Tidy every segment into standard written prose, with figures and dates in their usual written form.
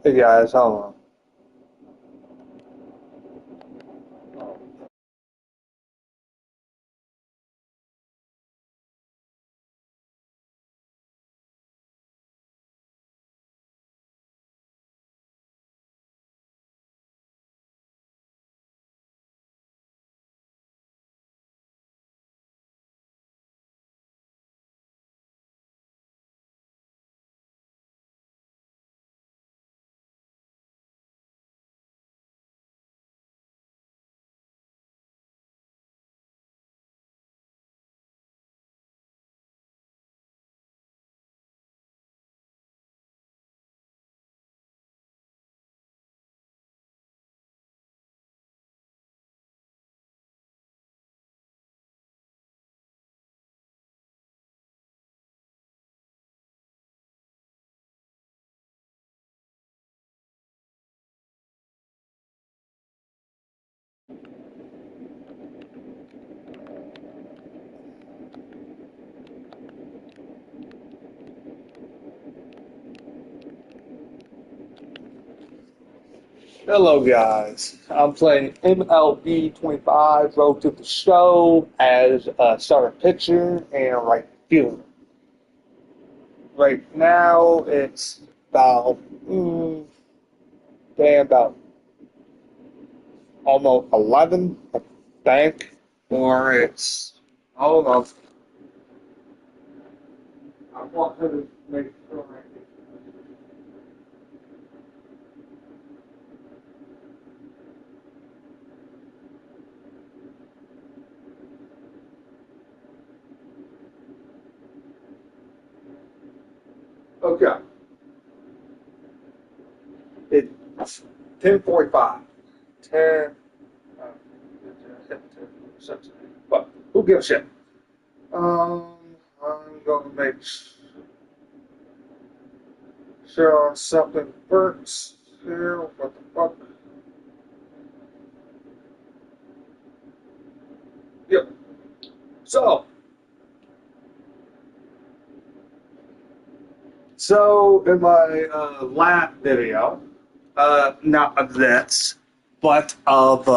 Hey guys, hold on. Hello guys, I'm playing MLB 25 Road to the Show as a starter pitcher and right fielder. Right now it's about, about almost 11, I think, or it's, hold on, I want to make sure I get. Okay, it's 10:45. 10, but who gives a shit? Um, I'm gonna make sure something works here. What the fuck? Yep. So, in my last video, not of this, but of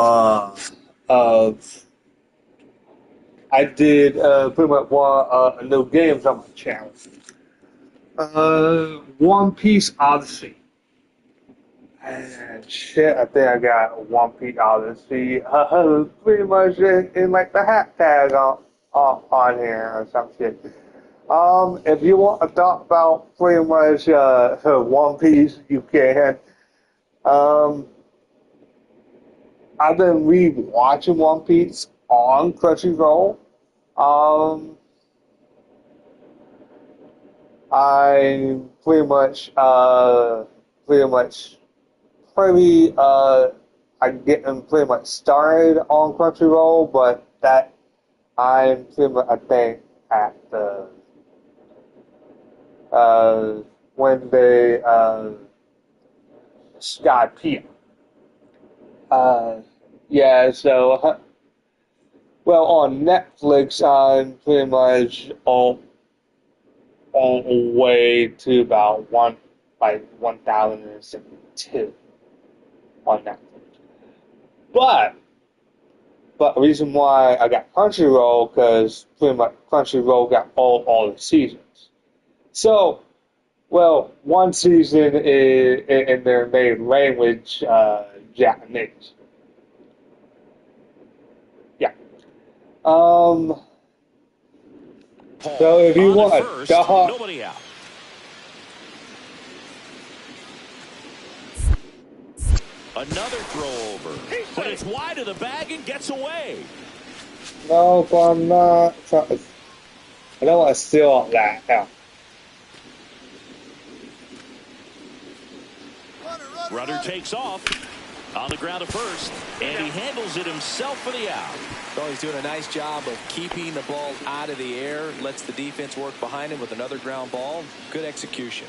I did pretty much one new games on my channel. One Piece Odyssey. And shit, I think I got One Piece Odyssey pretty much in like the hashtag on here or some shit. If you want to talk about pretty much One Piece, you can. Um, I've been re-watching One Piece on Crunchyroll. Um, I pretty much pretty I'm getting pretty much started on Crunchyroll, but that I'm pretty much I think at the when they got P. Uh, yeah, so well on Netflix I'm pretty much on the way to about 1072 on Netflix. But the reason why I got Crunchyroll because pretty much Crunchyroll got all the seasons. So, well, one season is in their main language, Japanese. Yeah. Um. So if you want to talk, nobody out. Another throw over, but it's wide of the bag and gets away. no, but I'm not. I don't want to steal all that. No. Runner takes off on the ground to first, and he handles it himself for the out. Well, he's doing a nice job of keeping the ball out of the air, lets the defense work behind him with another ground ball. Good execution.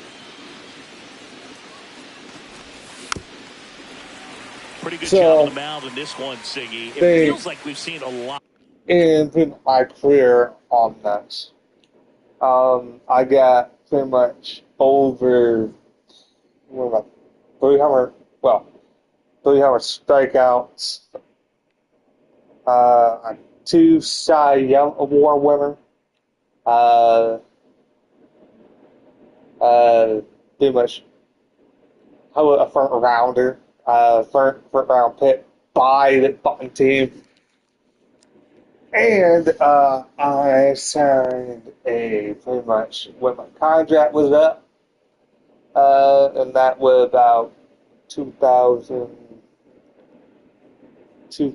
Pretty good job on the mound in this one, Siggy. It feels like we've seen a lot. In my career on this, I got pretty much over 300 strikeouts, a 2 Cy Young Award winner, pretty much a front rounder, front round pick by the fucking team. And I signed pretty much when my contract was up, and that was about 2000 and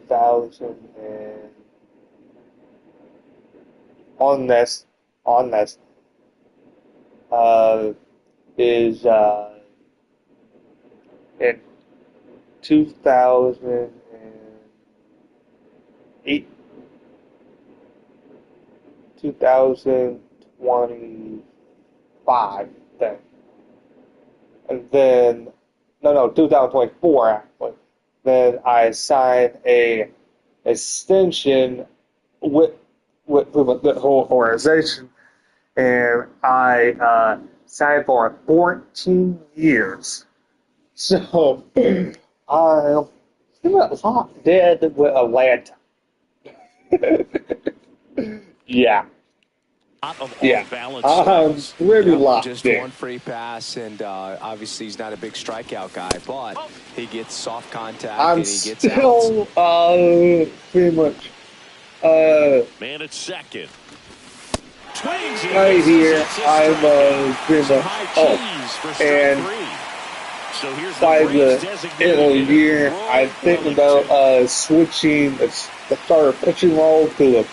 on this is in 2008, 2025 then. And then, no, 2024 actually. Then I signed a extension with the whole organization, and I signed for 14 years. So I'm locked dead with Atlanta. Yeah. Of Yeah, balance I'm swings. really locked Just in. one free pass, and obviously he's not a big strikeout guy, but he gets soft contact I'm and he gets outs. still pretty much Man at second. Swings and right misses. here. It's a I'm strikeout. pretty Some much high cheese for strike and three. So here's by the the Braves end of the designated year, Roy I'm thinking about Wellington. switching the starter pitching role to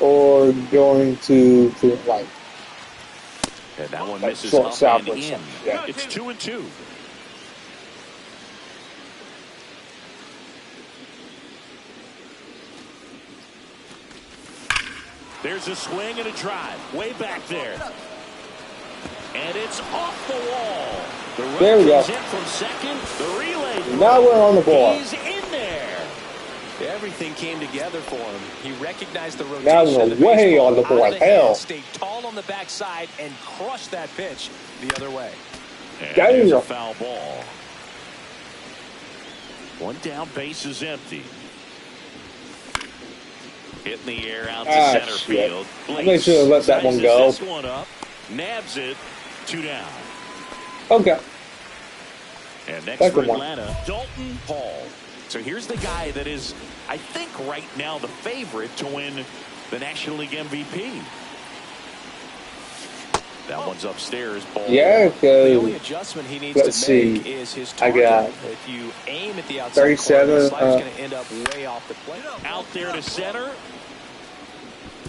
or going to like And that one misses short up south and or in. something. Yeah. It's 2-2. There's a swing and a drive. Way back there. And it's off the wall. The There we run go. comes in from second. The relay. Now we're on the board. He's in there. Everything came together for him. He recognized the rotation. Now we're of the way baseball on the out board. of the hand, Hell. stayed tall on the backside and crushed that pitch the other way. And Damn. there's a foul ball. One down, base is empty. Hit in the air out to center Shit. field. I may should have let that one go. This one up, nabs it, 2 down. Okay. And next Second for one. Atlanta, Dalton Hall. So here's the guy that is, I think, right now the favorite to win the National League MVP. That one's upstairs. Ball. Yeah, The only because adjustment he needs let's to make see. is his I target. got If you aim at the outside 37, corner, the slider's going to end up way off the plate. Out there to center.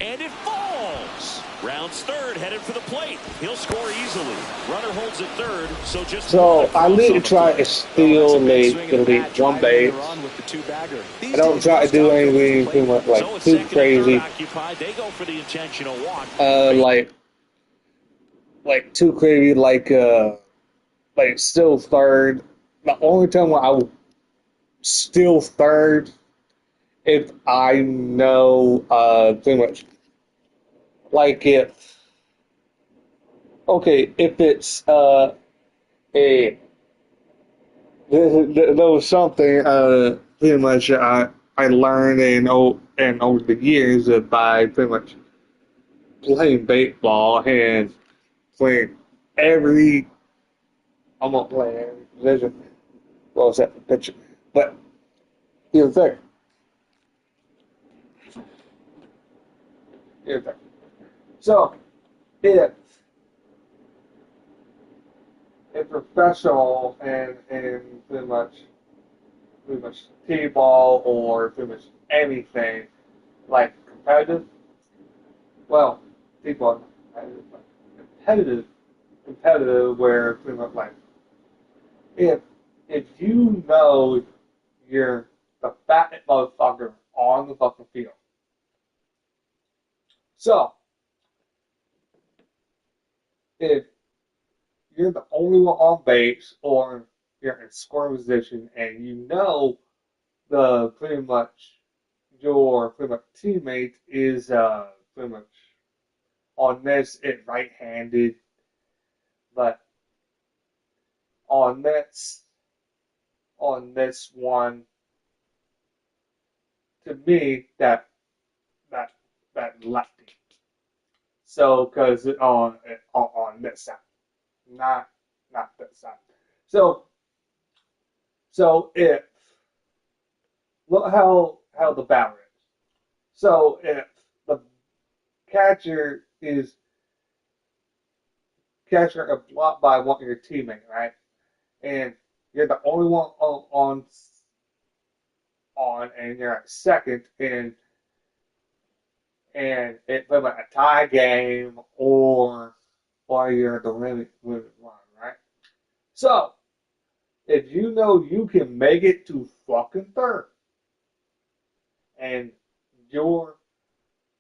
And it falls. Rounds third, headed for the plate. He'll score easily. Runner holds at third, so just I need to try to steal the one base. I don't try to do anything too much like too crazy. Occupied. They go for the intentional walk. Like too crazy, like still third. The only time I will still third if I know too much. Like if it's there was something pretty much I learned and over the years by pretty much playing baseball and playing I'm not playing every position. Well, except for pitcher. But here's the thing. So, if a professional and pretty much T-ball or pretty much anything like competitive, well, T-ball competitive where pretty much like if you know you're the fattest motherfucker on the fucking field. So, if you're the only one on base or you're in scoring position and you know the pretty much your pretty much teammate is pretty much on this it right-handed, but on this one, to me, that lefty. So, because on this side, not this side. So if look how the batter is. So if the catcher is blocked by one of your teammates, right? And you're the only one on and you're at second, and it's like a tie game, or you're the limit run, right? So if you know you can make it to fucking third, and your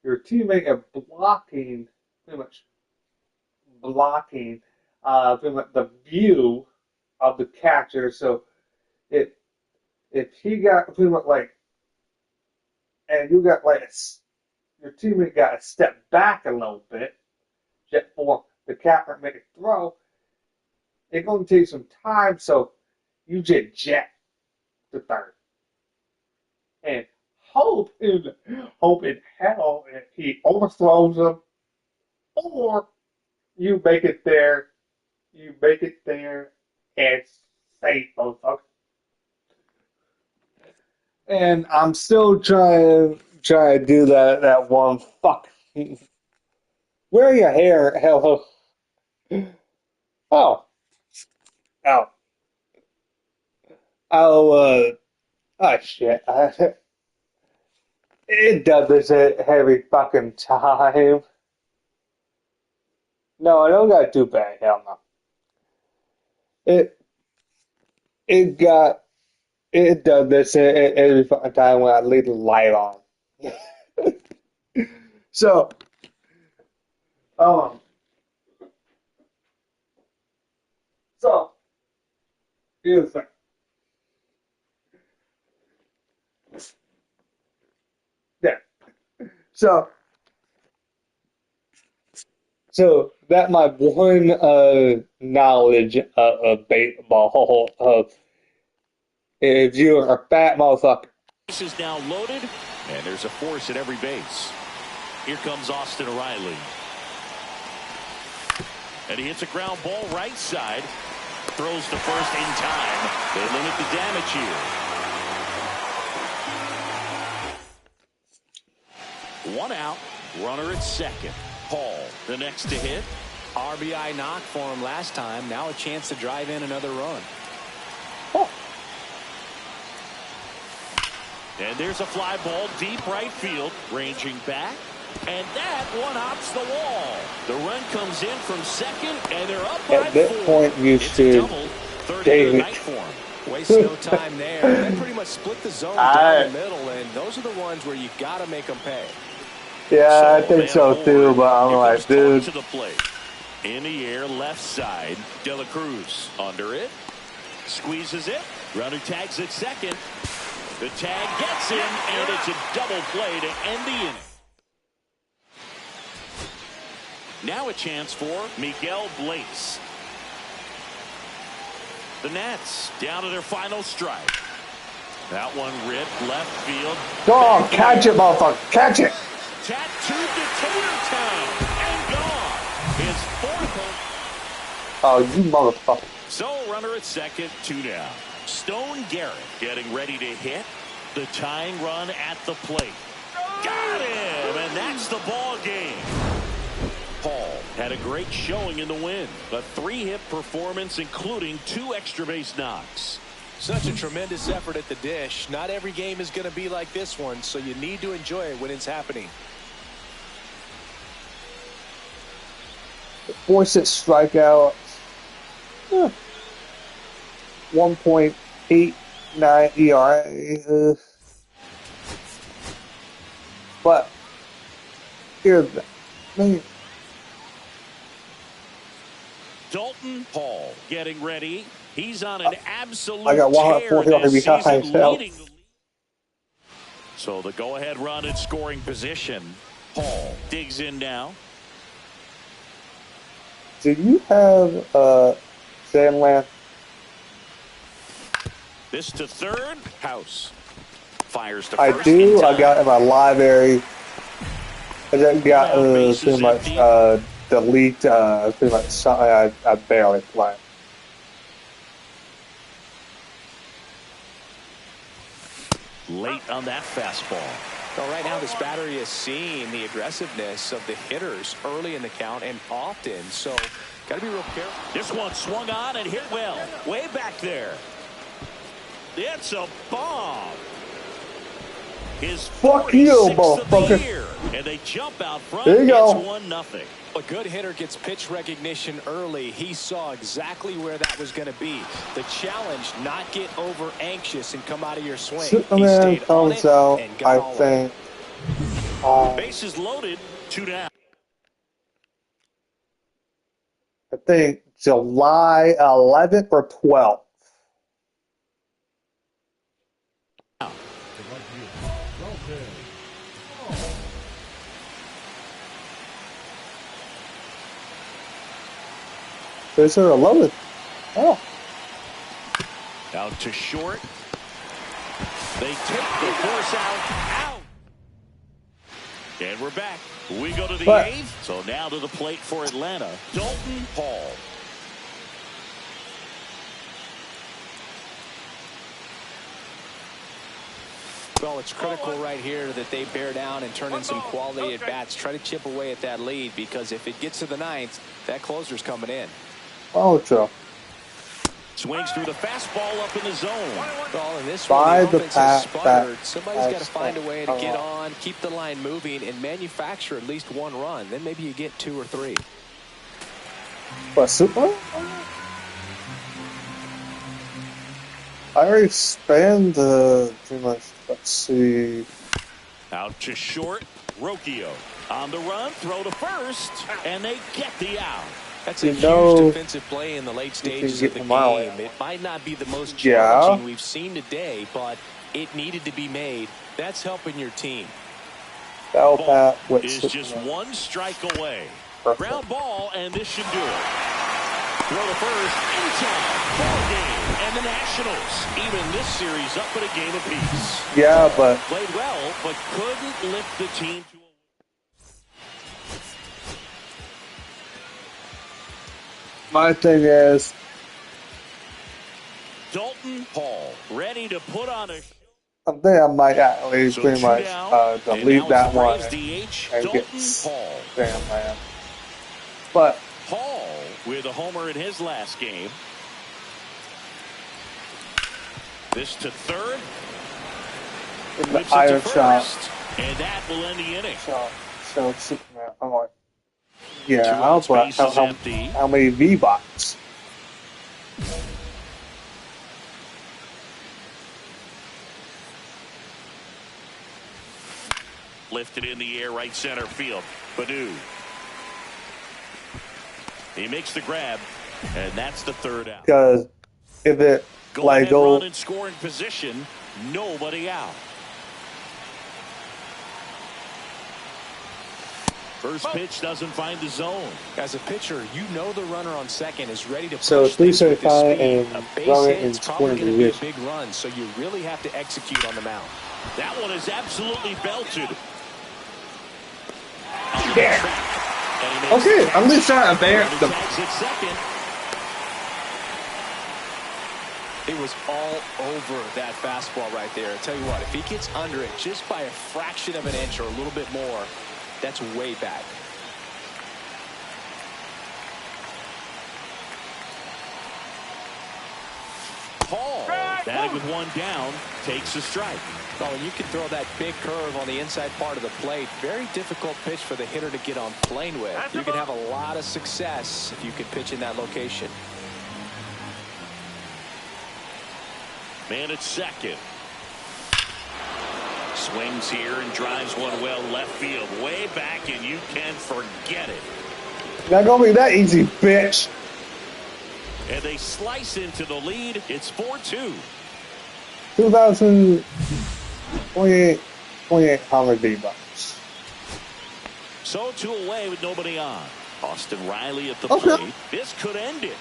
teammate is blocking, pretty much blocking, pretty much the view of the catcher, so if he got pretty much like, and you got like your teammate got to step back a little bit just for the catcher to make a throw, it's going to take some time, so you just jet to third. And hope in hell if he overthrows him, or you make it there and safe, motherfucker. And I'm still trying to do that one. Fuck. Wear your hair, hell. Oh. Oh. Oh, oh shit. It does this every fucking time. No, I don't got too bad. Hell no. It does this every fucking time when I leave the light on. So, um, here's the thing. Yeah. So that my one knowledge of baseball. If you're a fat motherfucker. This is now loaded, and there's a force at every base. Here comes Austin Riley. And he hits a ground ball right side. Throws to first in time. They limit the damage here. One out. Runner at second. Paul, the next to hit. RBI knock for him last time. Now a chance to drive in another run. Oh. And there's a fly ball deep right field. Ranging back. And that one hops the wall. The run comes in from second, and they're up by At that point, you should take it. For him. Waste no time there. They pretty much split the zone down the middle, and those are the ones where you got to make them pay. Yeah, I think so too, but I'm like, dude. To the plate. In the air, left side. De La Cruz under it. Squeezes it. Runner tags at second. The tag gets him, and it's a double play to end the inning. Now a chance for Miguel Blaze. The Nats down to their final strike. That one ripped left field. Go on, catch it, motherfucker. Catch it. Tattooed to Tatertown and gone. His fourth home. Oh, you motherfucker. So runner at second, 2 down. Stone Garrett getting ready to hit. The tying run at the plate. Got him, and that's the ball game. Paul had a great showing in the win. A 3-hit performance, including 2 extra base knocks. Such a tremendous effort at the dish. Not every game is going to be like this one, so you need to enjoy it when it's happening. 4-6 strikeouts. 1.89 ERA. But here's the thing. Dalton Paul getting ready. He's on an absolute I got 140 this behind season, So the go-ahead run in scoring position. Paul digs in now. Do you have Sandland? This to third. House fires to I first. do. I got in my library. I just got pretty much delete pretty much something I barely play. Late on that fastball. Well, right now this battery is seeing the aggressiveness of the hitters early in the count and often, so got to be real careful. This one swung on and hit well. Way back there. It's a bomb. His Fuck you, motherfucker. And they jump out front. There you go. It's 1-0. A good hitter gets pitch recognition early. He saw exactly where that was going to be. The challenge, not get over anxious and come out of your swing. Superman comes out, I think. Bases loaded, 2 down. I think July 11th or 12th. Is there a 11th? Oh. Out to short. They take the force out. And we're back. We go to the 8th. So now to the plate for Atlanta. Dalton Hall. Well, it's critical right here that they bear down and turn in some quality at bats. Try to chip away at that lead, because if it gets to the 9th, that closer's coming in. Oh, true. Swings through the fastball up in the zone. Well, in this one, the offense has sputtered. Somebody's got to find a way to get on, keep the line moving, and manufacture at least one run. Then maybe you get 2 or 3. But Super? I already spanned pretty much. Let's see. Out to short. Rocchio on the run. Throw to first. And they get the out. That's a huge defensive play in the late stages of the game. It might not be the most challenging we've seen today, but it needed to be made. That's helping your team. Ball is just 1 strike away. Ground ball, and this should do it. Throw to first. In time. Ball game. And the Nationals, even this series, up at a game apiece. Yeah, but played well, but couldn't lift the team to a win. My thing is, Dalton Hall ready to put on a show. I think I might at least pretty much delete that one and get damn man. But Hall with a homer in his last game. This to third. In the iron shot. And that will end the inning. So Superman. I'm like, yeah, but how many V-Bots? Lifted in the air, right center field. Badu. He makes the grab, and that's the 3rd out. Because if it run in scoring position, nobody out. First pitch doesn't find the zone. As a pitcher, you know the runner on second is ready to push. So 375 and a base running hit's in probably 20 going to be a years. big run, so you really have to execute on the mound. That one is absolutely belted. Yeah. Okay, I'm just trying to bear the. It was all over that fastball right there. I tell you what, if he gets under it just by a fraction of an inch or a little bit more, that's way back. Hall, batting with 1 down, takes a strike. Oh, and you can throw that big curve on the inside part of the plate. Very difficult pitch for the hitter to get on plane with. You can have a lot of success if you can pitch in that location. Man at second. Swings here and drives one well left field. Way back, and you can forget it. Not gonna be that easy, bitch. And they slice into the lead. It's 4-2. 2,028 V-Bucks. So 2 away with nobody on. Austin Riley at the plate. This could end it.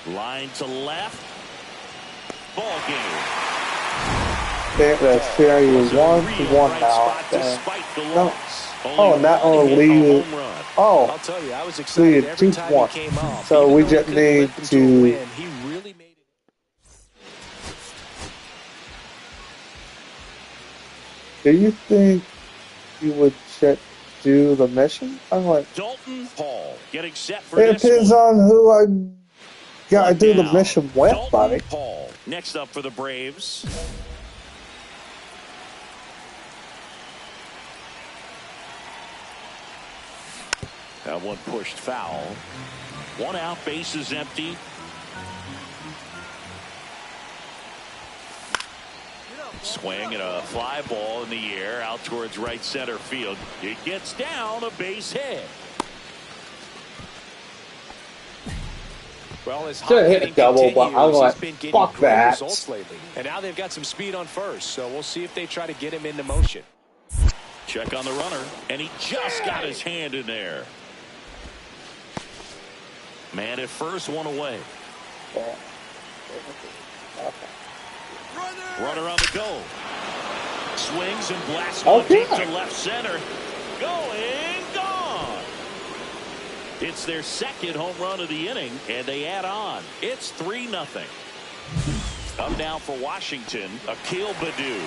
Line to left. Ball game. The series 1-1 now. No. Oh, not only lead. Oh, I'll tell you, I was excited every time he came up. So we just need to win. He really made it. Do you think you would do the mission? I'm like, Dalton Paul getting set for it depends on who I gotta do the mission with, buddy. Paul next up for the Braves. That one pushed foul. One out, base is empty. Swing and a fly ball in the air out towards right center field. It gets down, a base hit. Well, his should have hit a double, but I'm like, fuck that. Lately. And now they've got some speed on first, so we'll see if they try to get him into motion. Check on the runner, and he just got his hand in there. Man at first, one away. Runner on the go. Swings and blasts one deep to left center. Going, gone. It's their second home run of the inning, and they add on. It's 3-0. Up now for Washington, Akil Baddoo.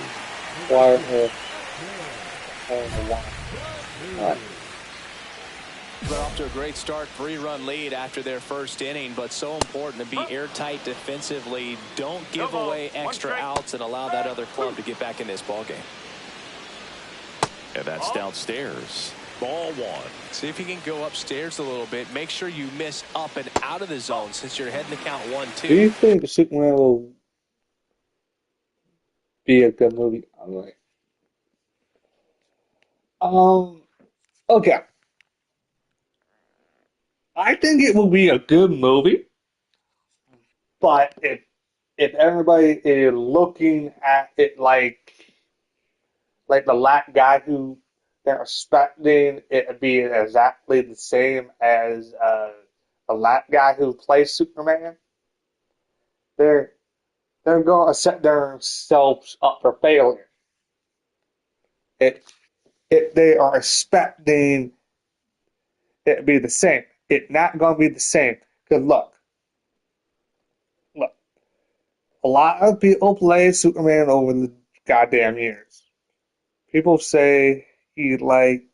They're off to a great start, 3-run lead after their first inning, but so important to be airtight defensively. Don't give away extra outs and allow that other club to get back in this ball game. And that's downstairs. Ball one. See if you can go upstairs a little bit. Make sure you miss up and out of the zone since you're heading to count 1-2. Do you think Superman will be a good movie? I'm like, okay. I think it will be a good movie, but if everybody is looking at it like the last guy who they're expecting it to be exactly the same as the last guy who plays Superman, they're going to set themselves up for failure. If they are expecting it to be the same, it's not going to be the same. Because look, a lot of people play Superman over the goddamn years. People say he like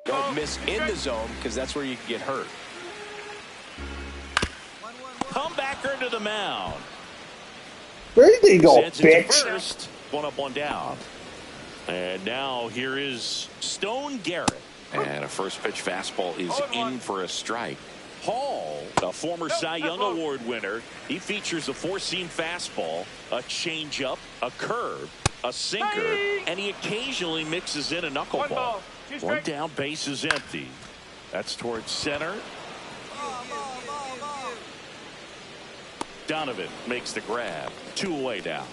Don't miss in the zone because that's where you can get hurt. Comebacker to the mound. Where did he go, Sends it to bitch? first. One up, one down. And now here is Stone Garrett. And a first pitch fastball is in for a strike. Hall, a former Cy Young Award winner, he features a four-seam fastball, a changeup, a curve, a sinker, and he occasionally mixes in a knuckleball. One down, base is empty. That's towards center. Donovan makes the grab. 2 away now.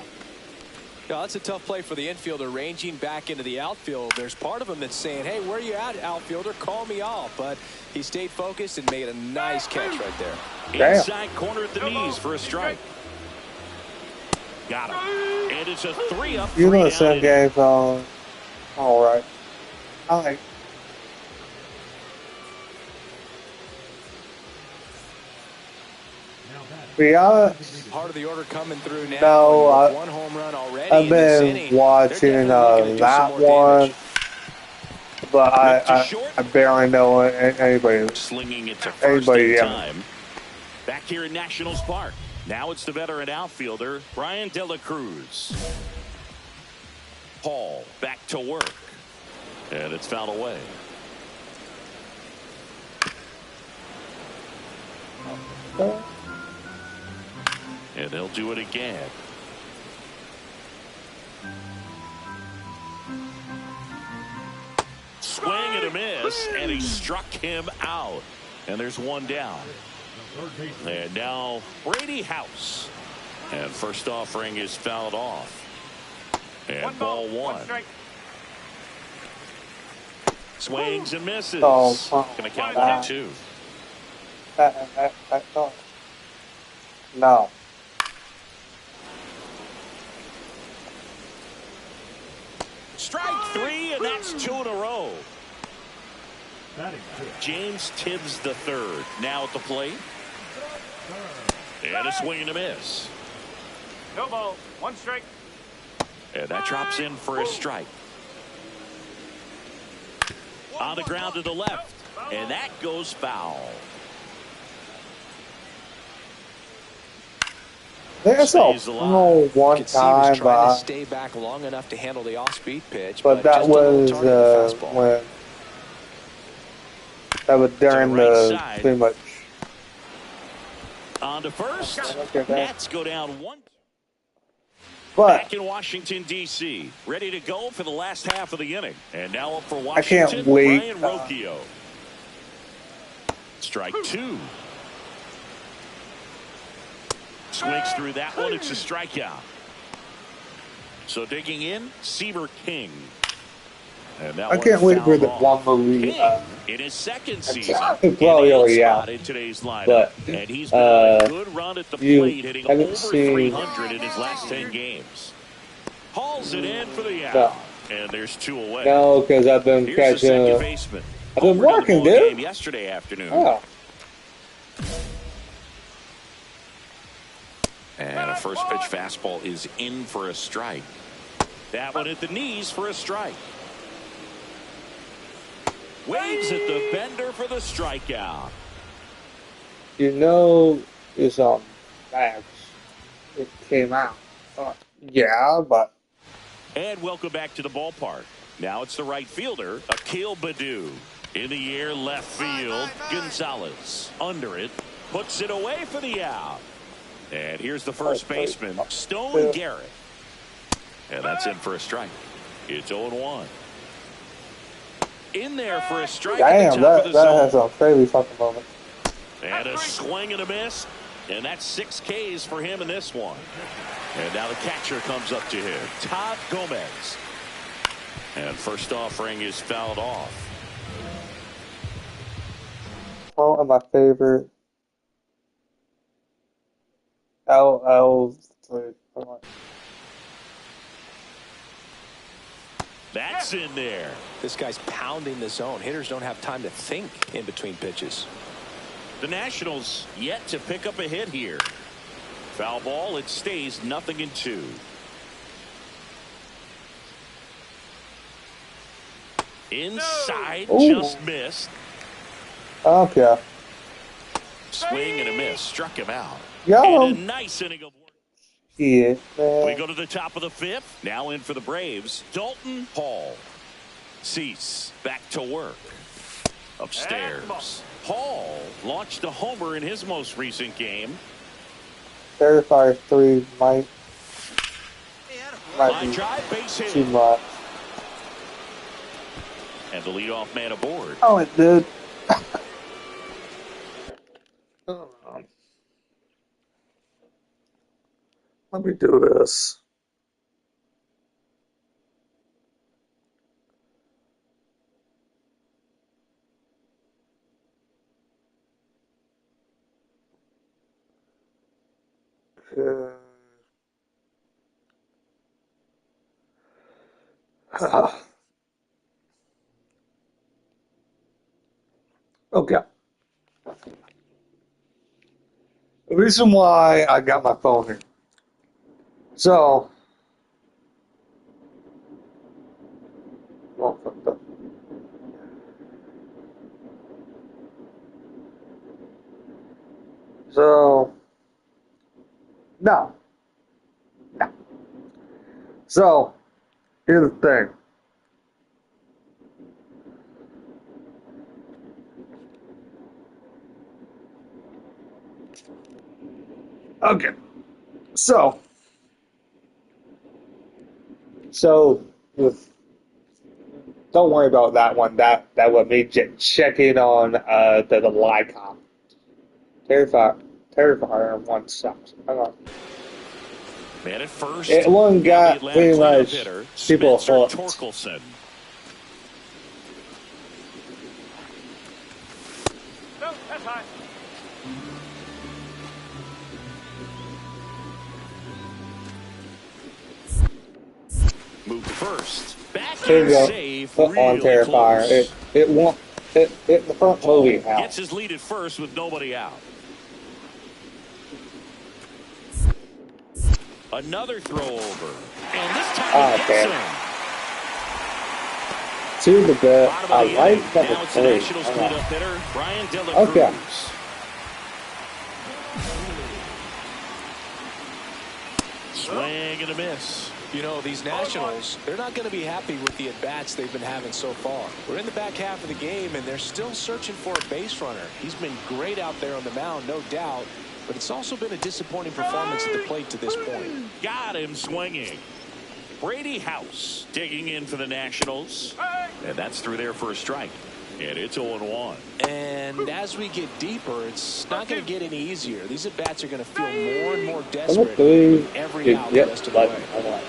No, that's a tough play for the infielder, ranging back into the outfield. There's part of him that's saying, hey, where you at, outfielder? Call me off. But he stayed focused and made a nice catch right there. Damn. Inside corner at the knees for a strike. Got him. And it's a 3-up. You know the same game's on. All right. I like. Be honest. Part of the order coming through now. No, one home run already. I've been watching that one, but I barely know anybody. Slinging it to first in time. Back here in Nationals Park. Now it's the veteran outfielder, Brian De La Cruz. Paul back to work. And it's fouled away. And they'll do it again. Swing and a miss, and he struck him out. And there's one down. And now Brady House. And first offering is fouled off. And ball one. Swings and misses. Oh, Going to count that 2. No. Strike 3, and that's 2 in a row. James Tibbs III now at the plate. And a swing and a miss. No ball. 1 strike. And that drops in for a strike. On the ground to the left. And that goes foul. There's no one time, trying to stay back long enough to handle the off-speed pitch, but that was when that was during the pretty much. On to first. Nats go down 1. But back in Washington, D.C., ready to go for the last half of the inning. And now up for Washington, I can't wait. Ryan Rocchio. Strike 2. Swings through that one. It's a strikeout. So digging in, Seaver King. And that I can't wait for the one movie. In his second season, probably out in today's lineup. But and he's been on a good run at the plate, hitting over seen 300 in his last 10 games. Hauls it in for the out, and there's 2 away. No, because I've been catching. I've been working, dude. Yesterday afternoon. Oh. And a first pitch fastball is in for a strike. That one at the knees for a strike. Waves at the bender for the strikeout. You know, it's on bags. It came out. Yeah, but. And welcome back to the ballpark. Now it's the right fielder, Akil Baddoo. In the air, left field, Gonzalez. Under it, puts it away for the out. And here's the first baseman, Stone Garrett. And that's in for a strike. It's 0-1. In there for a strike. Damn, at the top of the zone. has a crazy fucking moment. And a swing and a miss. And that's 6 Ks for him in this one. And now the catcher comes up to him, Todd Gomez. And first offering is fouled off. One of my favorite. LL3. That's in there. This guy's pounding the zone. Hitters don't have time to think in between pitches. The Nationals yet to pick up a hit here. Foul ball. It stays 0-2. Inside, just missed. Okay. Swing and a miss. Struck him out. Yo. And a nice inning of work. Yeah, man. We go to the top of the 5th. Now in for the Braves, Dalton Hall. Cease back to work. Upstairs. Hall launched a homer in his most recent game. 35-3 might be drive, base hit. too much. And the leadoff man aboard. Oh, it did. Let me do this. Okay. The reason why I got my phone here. So, oh, fucked up. So, no. So, here's the thing. Okay. So don't worry about that one. That would be checking on the Lycom. Terrifier one sucks. Hang on. Man at first. It one got the pretty Atlanta much cleanup hitter, people Spencer hooked. Torkelson. No, that's high. Move to first. Back There you and go. save. Put on Really Terrifier. close. It won't. It the front movie out. Gets his lead at first with nobody out. Another throw over. And this time he gets him. To the bit. Bottom I of the like inning. number Now it's the 3. Nationals cleanup hitter, Brian De La Cruz. Okay. Swing and a miss. You know, these Nationals, they're not going to be happy with the at-bats they've been having so far. We're in the back half of the game, and they're still searching for a base runner. He's been great out there on the mound, no doubt, but it's also been a disappointing performance at the plate to this point. Got him swinging. Brady House digging in for the Nationals. And that's through there for a strike. And it's 0-1. And as we get deeper, it's not going to get any easier. These at-bats are going to feel more and more desperate with every out the rest of the way.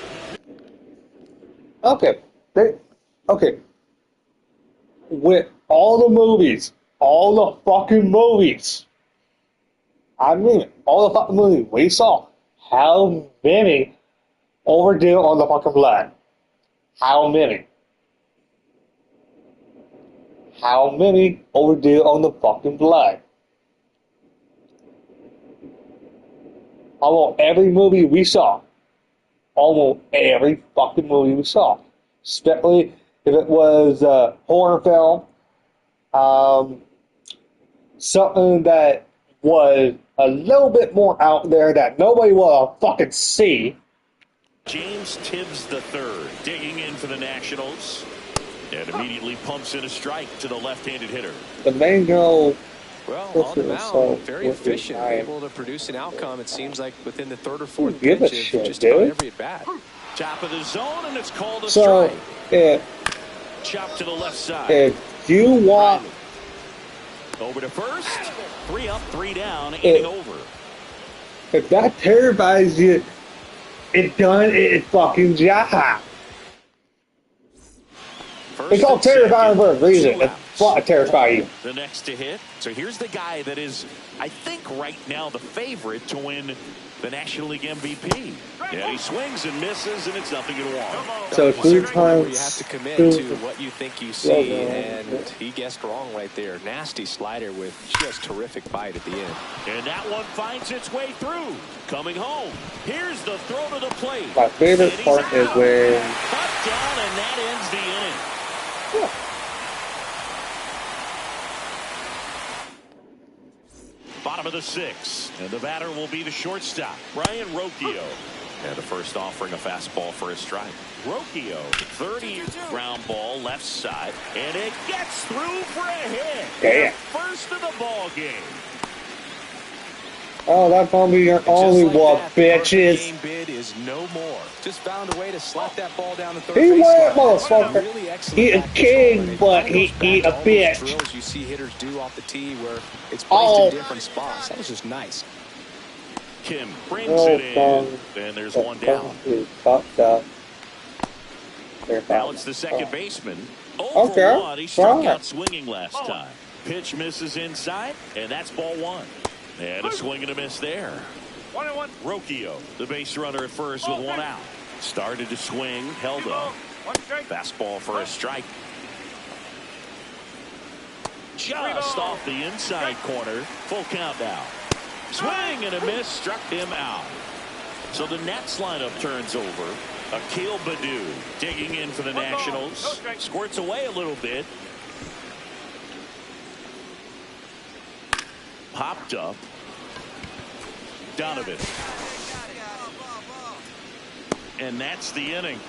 Okay. Okay. With all the movies, all the fucking movies, I mean, all the fucking movies we saw, how many overdue on the fucking blood? How many? How many overdue on the fucking blood? Almost every movie we saw. Almost every fucking movie we saw. Especially if it was a horror film. Something that was a little bit more out there that nobody will fucking see. James Tibbs III digging in for the Nationals. And immediately pumps in a strike to the left-handed hitter. The main goal. Well, on the mound, very efficient, able to produce an outcome, it seems like, within the third or fourth pitch of just about every at-bat. Top of the zone, and it's called a So, strike. Chop to the left side. If you want... Over to first. 3 up, 3 down, inning over. If that terrifies you, it done its fucking job. It's called terrifying for a reason. It's fun to terrify you. The next to hit. So here's the guy that is, I think, right now the favorite to win the National League MVP. Yeah, he swings and misses, and it's nothing at 1. So 3 times. You have to commit to what you think you see, and he guessed wrong right there. Nasty slider with just terrific bite at the end. And that one finds its way through. Coming home. Here's the throw to the plate. My favorite part is when... Cut down, and that ends the inning. Yeah. Bottom of the 6th, and the batter will be the shortstop, Brian Rocchio. And the first offering a fastball for a strike. Rocchio, 30 ground ball left side, and it gets through for a hit. Yeah. First of the ball game. Oh, that's gonna be your only one, bitches. Game bid is no more. Just found a way to slap that ball down the third He base went, line. motherfucker. Really excellent He a back king, control, and but it he goes back eat to a all those bitch. drills you see hitters do off the tee where it's placed in different spots. That was just nice. Kim brings it in, and there's one down. Now it's the second baseman. 0 for 1. He struck out swinging last time. Pitch misses inside, and that's ball 1. And a swing and a miss there. 1-1. Rocchio, the base runner at first with 1 out. Started to swing, held up. 1 strike. Fastball for a strike. Just off the inside corner. Full count now. Swing and a miss, struck him out. So the Nats lineup turns over. Akil Baddoo digging in for the Nationals. Squirts away a little bit. Popped up. Donovan. And that's the inning.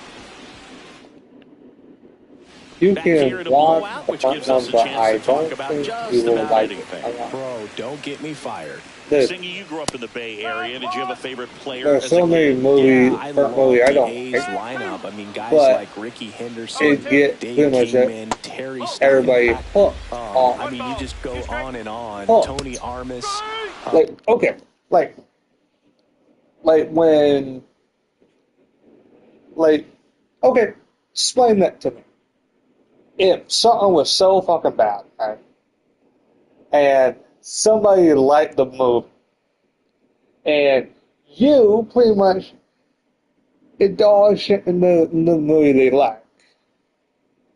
You Back here can to watch blowout, the which front gives us a number. chance I to talk don't about think just you will about like anything. it. Bro, don't get me fired. Dude, Singy, you grew up in the Bay Area. Did you have a favorite player? there's as so a many kid? movies, Yeah, I front love movie I the don't A's like. lineup. I mean, guys But like Ricky Henderson, it get Dave pretty much Kingman, Terry everybody Steinbach. hooked on. I mean, you just go on and on. Oh. Tony Armas. Like, okay, like when Like, okay, explain that to me. If something was so fucking bad, right, and somebody liked the movie, and you pretty much indulged shit in the movie they like.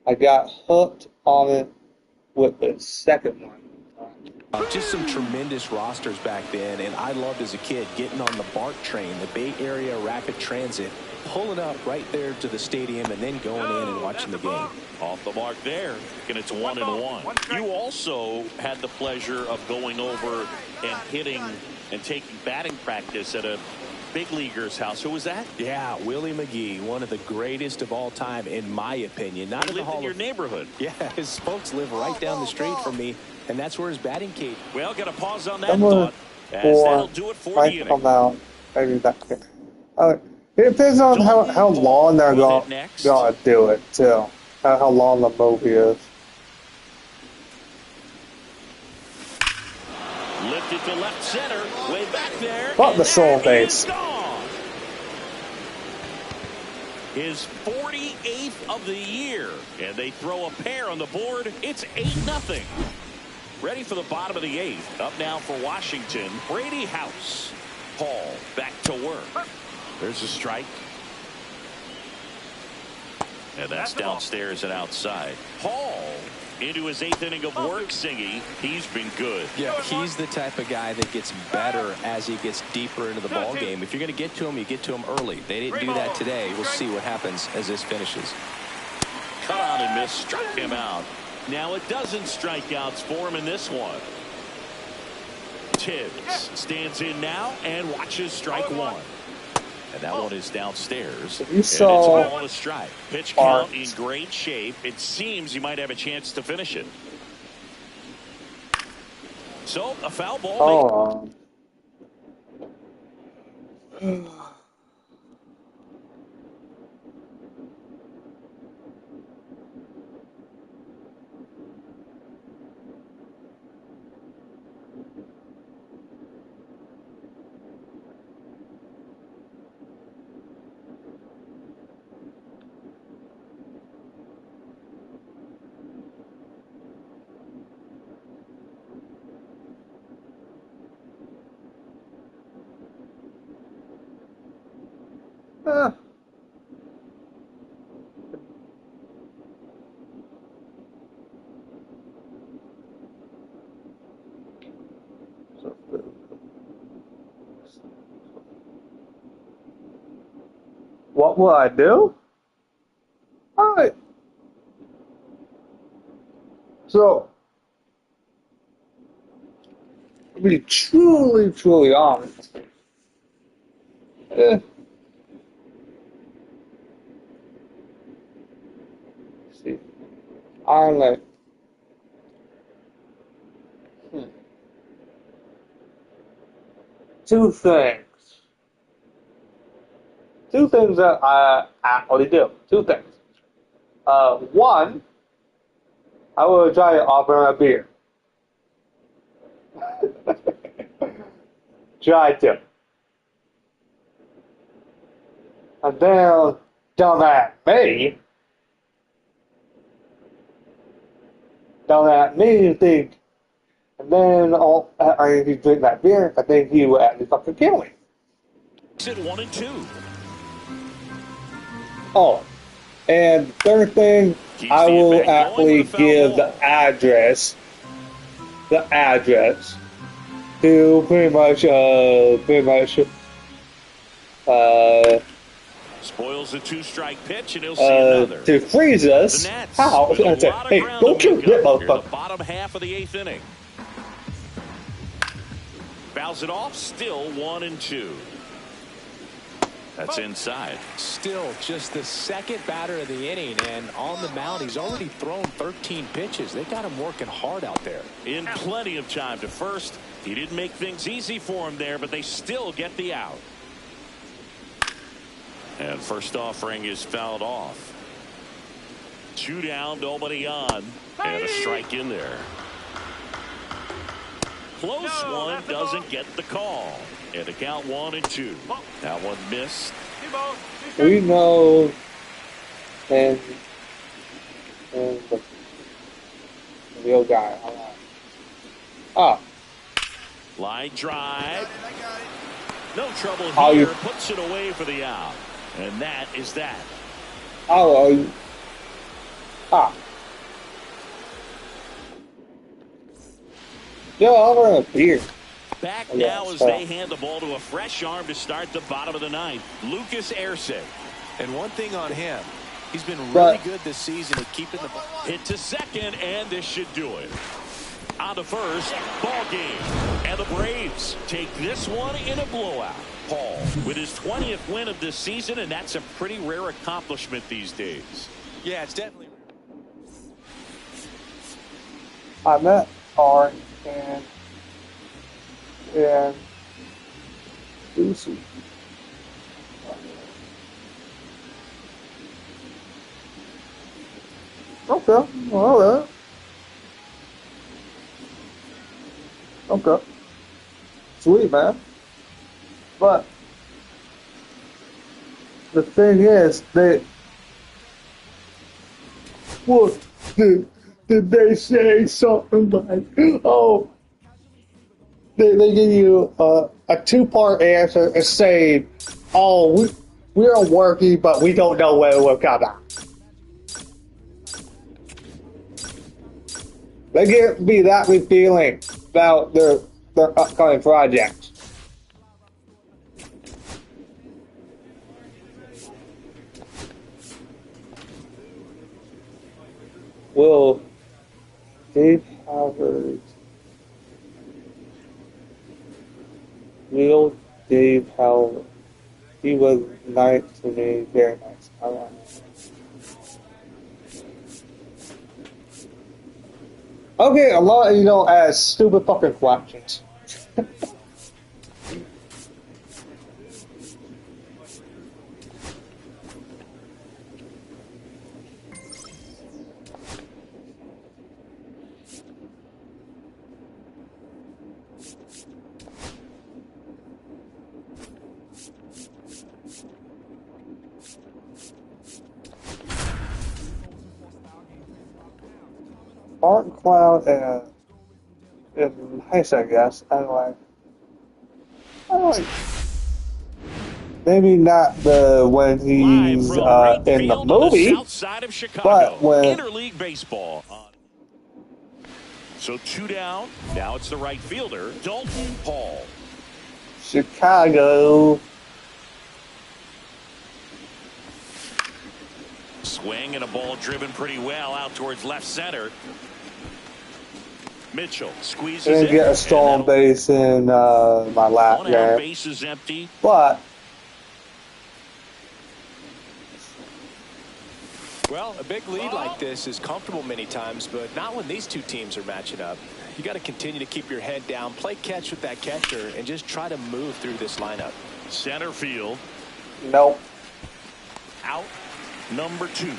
I got hooked on it with the second one. Just some tremendous rosters back then, and I loved as a kid getting on the BART train, the Bay Area Rapid Transit, pulling up right there to the stadium and then going in and watching the game. Off the mark there, and it's 1-1. You also had the pleasure of going over and hitting and taking batting practice at a big leaguer's house. Who was that? Yeah, Willie McGee, one of the greatest of all time, in my opinion. Not He in the lived Hall in your of neighborhood. Yeah, his folks live right down the street from me, and that's where his batting cage. Well, got to pause on that Number thought, as that'll 4 do it for the might inning. come out. Maybe that can. It depends on how long they're going to do it, too. How long the movie is. Lifted to left center, way back there. Fuck the soul base. His 48th of the year, and they throw a pair on the board. It's 8-0. Ready for the bottom of the 8th. Up now for Washington, Brady House. Paul back to work. There's a strike. And that's downstairs and outside. Paul into his 8th inning of work, Singy. He's been good. Yeah, he's the type of guy that gets better as he gets deeper into the ball game. If you're going to get to him, you get to him early. They didn't do that today. We'll see what happens as this finishes. Cut on and miss, struck him out. Now a dozen strikeouts for him in this one. Tibbs stands in now and watches strike one. And that one is downstairs. You saw and it's all a strike. Pitch count in great shape. It seems you might have a chance to finish it. So a foul ball. What will I do? Alright. So, to be truly honest, see, I'm like, two things that I actually do. Two things. One, I will try to offer a beer. Try to. And then, dumb at me think, and then if you drink that beer, I think he will actually fucking kill me. It's at 1-2. Oh, and third thing, I will actually give the address to pretty much spoils the 2-strike pitch, and he'll see another. To freeze us. How? Hey, go kill that motherfucker. The bottom half of the 8th inning. Fouls it off, still 1-2. That's inside. Still just the second batter of the inning, and on the mound, he's already thrown 13 pitches. They got him working hard out there. In plenty of time to first. He didn't make things easy for him there, but they still get the out. And first offering is fouled off. 2 down, nobody on, and a strike in there. Close one, doesn't get the call. And the count 1-2. That one missed. ball. We know, and the real guy. All right. Ah, Line drive. No trouble How here. you- Puts it away for the out. And that is that. oh, ah. Yo, I'm wearing a beard. Back Oh, yeah, now as so- they hand the ball to a fresh arm to start the bottom of the ninth. Lucas Erceg. And one thing on him, he's been really But- good this season at keeping the ball. Hit to second, and this should do it. On to first, ball game. And the Braves take this one in a blowout. Paul with his 20th win of this season, and that's a pretty rare accomplishment these days. Yeah, it's definitely. I met R and Lucy. Okay, all right. Okay. Sweet, man. But the thing is, did they say something like, oh, they give you a two-part answer and say, oh, we're working, but we don't know when it will come out. They give me that feeling about their upcoming projects. Will Dave Howard he was nice to me, very nice. I like him. Okay, a lot of as stupid fucking questions. Art Cloud and nice, I guess. I like. Maybe not when he's Live from right in the field on the movie, south side of Chicago. but when Interleague baseball. So 2 down. Now it's the right fielder, Dalton Paul. Chicago. Swing and a ball driven pretty well out towards left center. Mitchell squeezes Didn't it. get a stolen base in my last One out, game, base is empty. but Well, a big lead like this is comfortable many times, but not when these two teams are matching up. You got to continue to keep your head down, play catch with that catcher, and just try to move through this lineup. Center field. nope. Out number 2.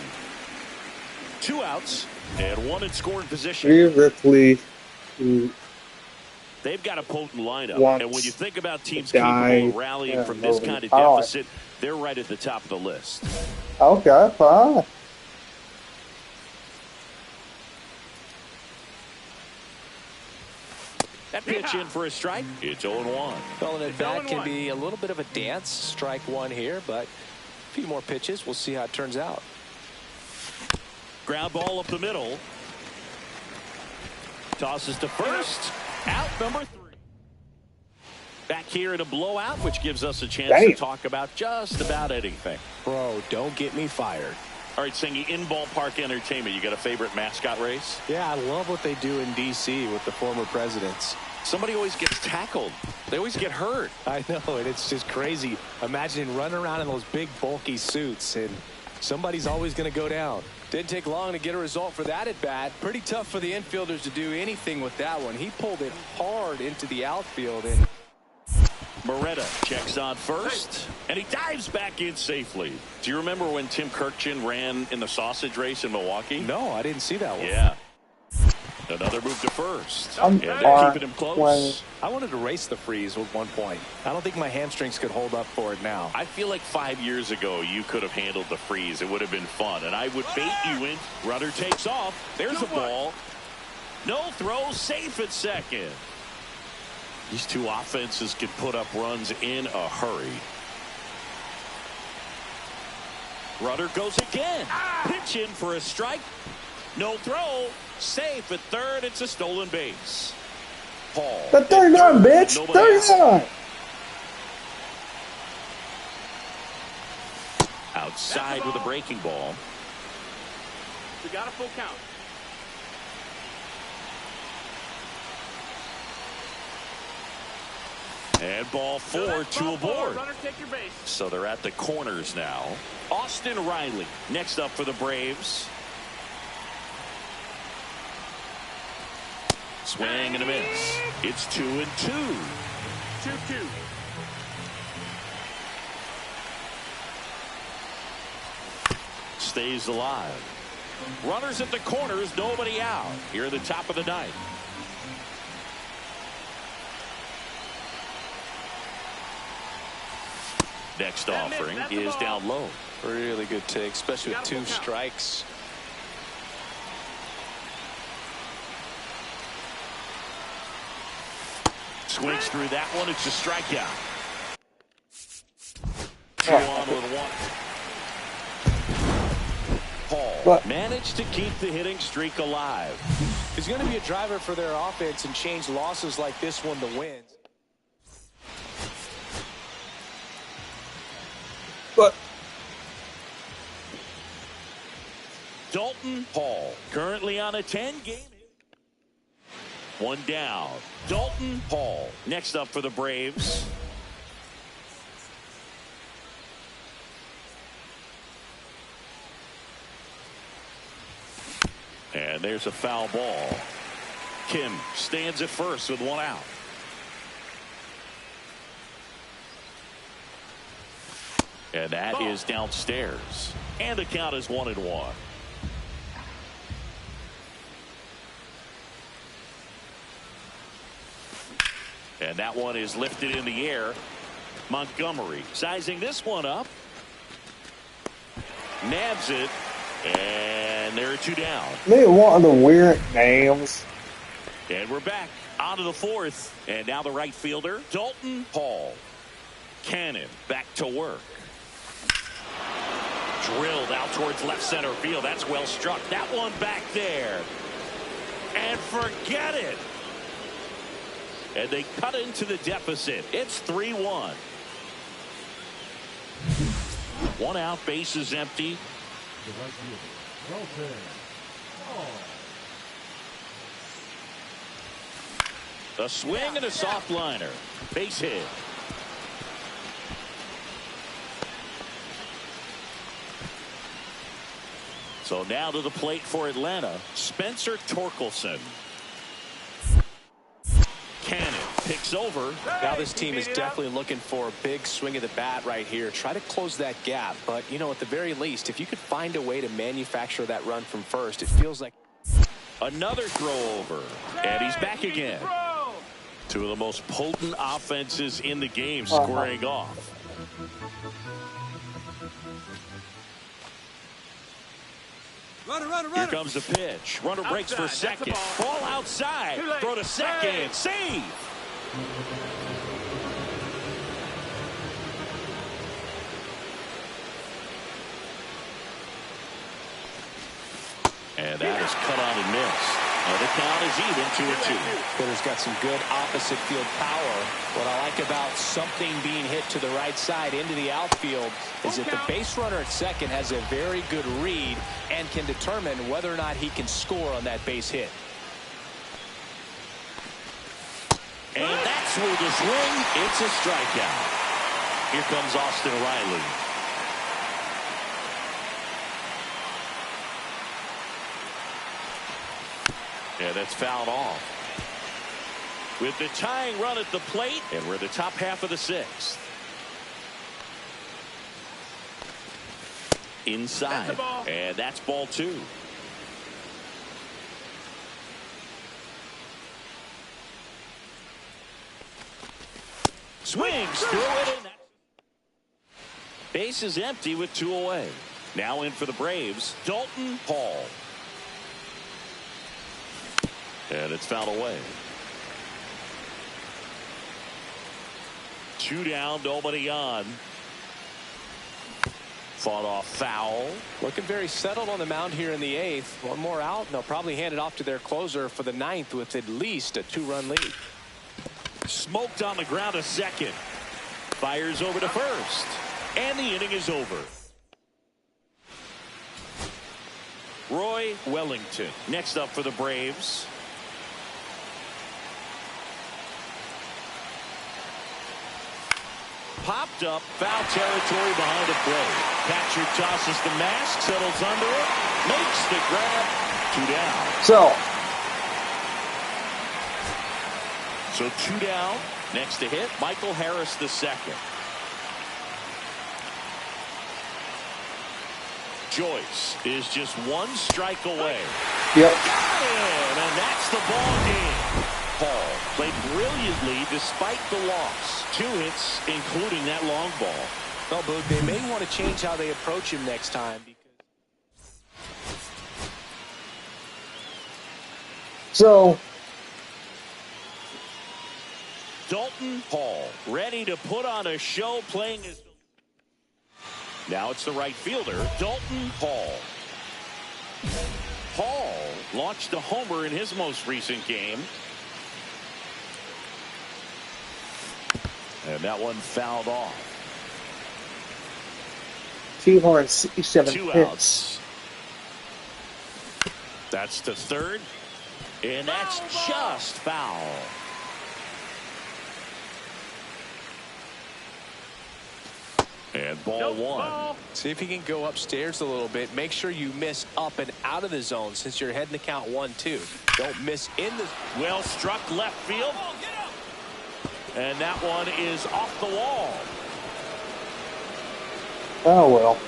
2 outs and 1 in scoring position. Rhea Ripley They've got a potent lineup. wants And when you think about teams to die. capable of rallying Yeah, from this nobody. kind of I like deficit, they're right at the top of the list. Okay, fine. That pitch in for a strike. It's 0-1. Well, and at bat can 0-1. be a little bit of a dance. Strike one here, but a few more pitches. We'll see how it turns out. Ground ball up the middle. Tosses to first. Out number 3. Back here in a blowout, which gives us a chance to Damn. talk about just about anything. Bro, don't get me fired. All right, Singy, in ballpark entertainment, you got a favorite mascot race? Yeah, I love what they do in D.C. with the former presidents. Somebody always gets tackled. They always get hurt. I know, and it's just crazy. Imagine running around in those big, bulky suits, and somebody's always going to go down. Didn't take long to get a result for that at bat. Pretty tough for the infielders to do anything with that one. He pulled it hard into the outfield, and Moretta checks on first, and he dives back in safely. Do you remember when Tim Kirkchin ran in the sausage race in Milwaukee? no, I didn't see that one. Yeah. Another move to first. I'm And they're keeping him playing. close. I wanted to race the freeze with 1 point. I don't think my hamstrings could hold up for it now. I feel like 5 years ago you could have handled the freeze. It would have been fun. And I would bait you in. Runner takes off. There's a ball. No throw. Safe at second. These two offenses can put up runs in a hurry. Runner goes again. Pitch in for a strike. No throw. Safe at third. It's a stolen base. Paul. The 39, bitch. 39. Outside with a breaking ball. We got a full count. And ball 4, 2 aboard. Runner, take your base. So they're at the corners now. Austin Riley next up for the Braves. Swing and a miss. It's 2-2. 2-2. Stays alive. Runners at the corners, nobody out. Here at the top of the ninth. Next offering is down low. Really good take, especially with 2 strikes. Swings through that one. It's a strikeout. 2 on with 1. Paul managed to keep the hitting streak alive. He's going to be a driver for their offense and change losses like this one to wins. But Dalton Hall currently on a 10-game hit. 1 down. Dalton Hall next up for the Braves. And there's a foul ball. Kim stands at first with 1 out. And that is downstairs. And the count is 1-1. And that one is lifted in the air. Montgomery sizing this one up. Nabs it. And there are 2 down. they want the weird names. And we're back on to the 4th. And now the right fielder, Dalton Hall. Cannon back to work. Drilled out towards left center field. That's well struck. That one back there. And forget it. And they cut into the deficit. It's 3-1. 1 out, base is empty. A swing and a soft liner. Base hit. So now to the plate for Atlanta, Spencer Torkelson. Cannon picks over. Now this team is definitely looking for a big swing of the bat right here. Try to close that gap. But, you know, at the very least, if you could find a way to manufacture that run from first, it feels like Another throw over. And he's back again. 2 of the most potent offenses in the game squaring off. Here comes the pitch. Runner breaks for second. Ball outside. Throw to second. Save. And that is cut on and missed. And the count is even 2-2. Hitter's got some good opposite field power. What I like about something being hit to the right side into the outfield is that the base runner at second has a very good read and can determine whether or not he can score on that base hit. And that's where the swing. It's a strikeout. Here comes Austin Riley. Yeah, that's fouled off. With the tying run at the plate, and we're the top half of the 6th. Inside, and that's ball 2. Swings through it, and base is empty with 2 away. Now in for the Braves, Dalton Hall. And it's fouled away. 2 down, nobody on. Fought off foul. Looking very settled on the mound here in the 8th. One more out, and they'll probably hand it off to their closer for the 9th with at least a 2-run lead. Smoked on the ground to second. Fires over to first. And the inning is over. Roy Wellington next up for the Braves. Popped up, foul territory behind the plate. Catcher tosses the mask, settles under it, makes the grab. 2 down. So 2 down. Next to hit, Michael Harris the second. Joyce is just 1 strike away. Yep. Got him, and that's the ball game. Paul played brilliantly despite the loss. 2 hits, including that long ball. Well, Boog, they may want to change how they approach him next time. So Dalton Hall ready to put on a show, playing his. Now it's the right fielder, Dalton Hall. Hall launched a homer in his most recent game. And that one fouled off. 267 2 hits. outs. That's the third. And that's just foul. And ball 1. See if you can go upstairs a little bit. Make sure you miss up and out of the zone since you're heading to count 1-2. Don't miss in the. Well struck left field. And that one is off the wall. Oh well.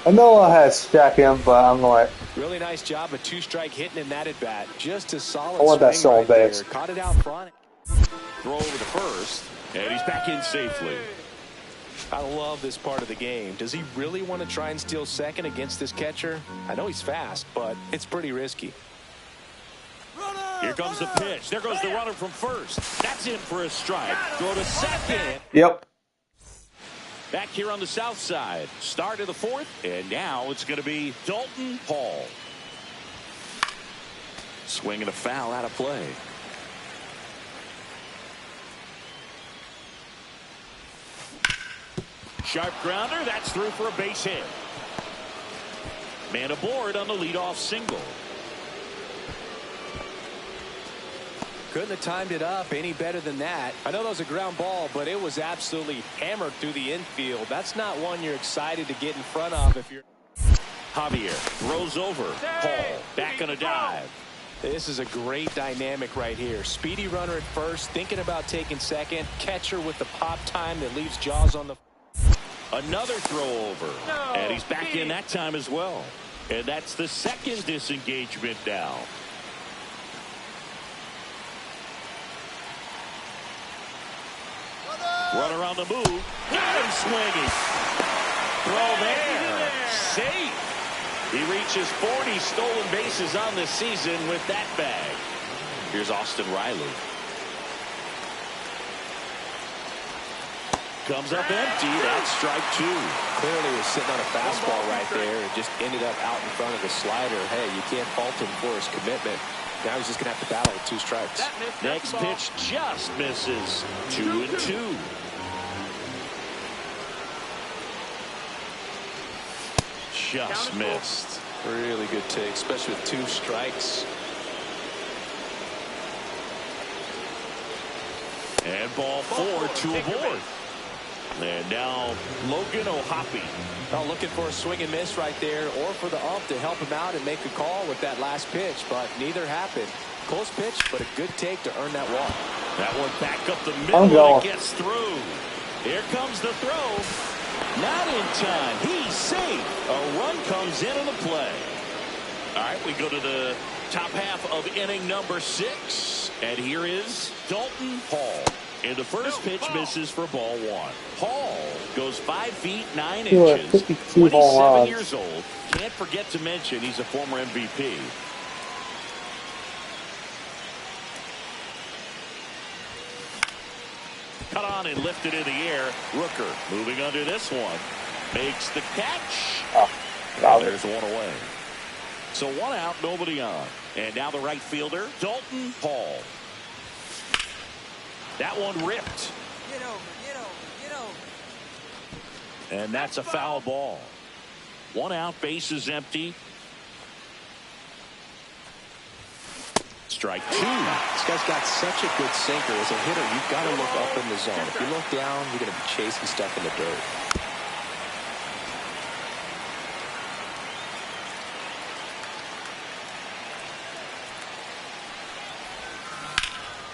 I know I had to stack him, but I'm like. Really nice job of 2-strike hitting in that at bat. Just a solid. I want that swing solid right base. there. Caught it out front. Throw over to first. And he's back in safely. I love this part of the game. Does he really want to try and steal second against this catcher? I know he's fast, but it's pretty risky. Here comes the pitch. There goes the runner from first. That's in for a strike. Throw to second. Yep. Back here on the south side. Start of the 4th. And now it's going to be Dalton Hall. Swinging a foul out of play. Sharp grounder. That's through for a base hit. Man aboard on the leadoff single. Couldn't have timed it up any better than that. I know that was a ground ball, but it was absolutely hammered through the infield. That's not one you're excited to get in front of if you're. Javier throws over. Hall back on a dive. This is a great dynamic right here. Speedy runner at first, thinking about taking second. Catcher with the pop time that leaves Jaws on the. Another throw over. And he's back in that time as well. And that's the second disengagement now. Runner on the move. Got him swinging. Throw there. Safe. He reaches 40 stolen bases on the season with that bag. Here's Austin Riley. Comes up empty. That's strike 2. Clearly was sitting on a fastball right there and just ended up out in front of the slider. Hey, you can't fault him for his commitment. Now he's just going to have to battle with 2 strikes. Next pitch just misses. 2-2. Just missed. Really good take, especially with 2 strikes. And ball 4, 2 aboard. And now Logan O'Hoppe. Well, looking for a swing and miss right there, or for the ump to help him out and make a call with that last pitch, but neither happened. Close pitch, but a good take to earn that walk. That one back up the middle and it gets through. Here comes the throw. Not in time. He's safe. A run comes into the play. All right, we go to the top half of inning number 6. And here is Dalton Hall. And the first pitch misses for ball one. Hall goes 5 feet 9 He was inches. 52 home 27 runs. years old. Can't forget to mention he's a former MVP. Cut on and lifted in the air. Rooker moving under this one. Makes the catch. Oh, there's one away. So one out, nobody on. And now the right fielder, Dalton Hall. That one ripped. Get over, get over, get over. And that's a foul ball. One out, bases empty. Strike two. This guy's got such a good sinker. As a hitter, you've got to look up in the zone. If you look down, you're going to be chasing stuff in the dirt.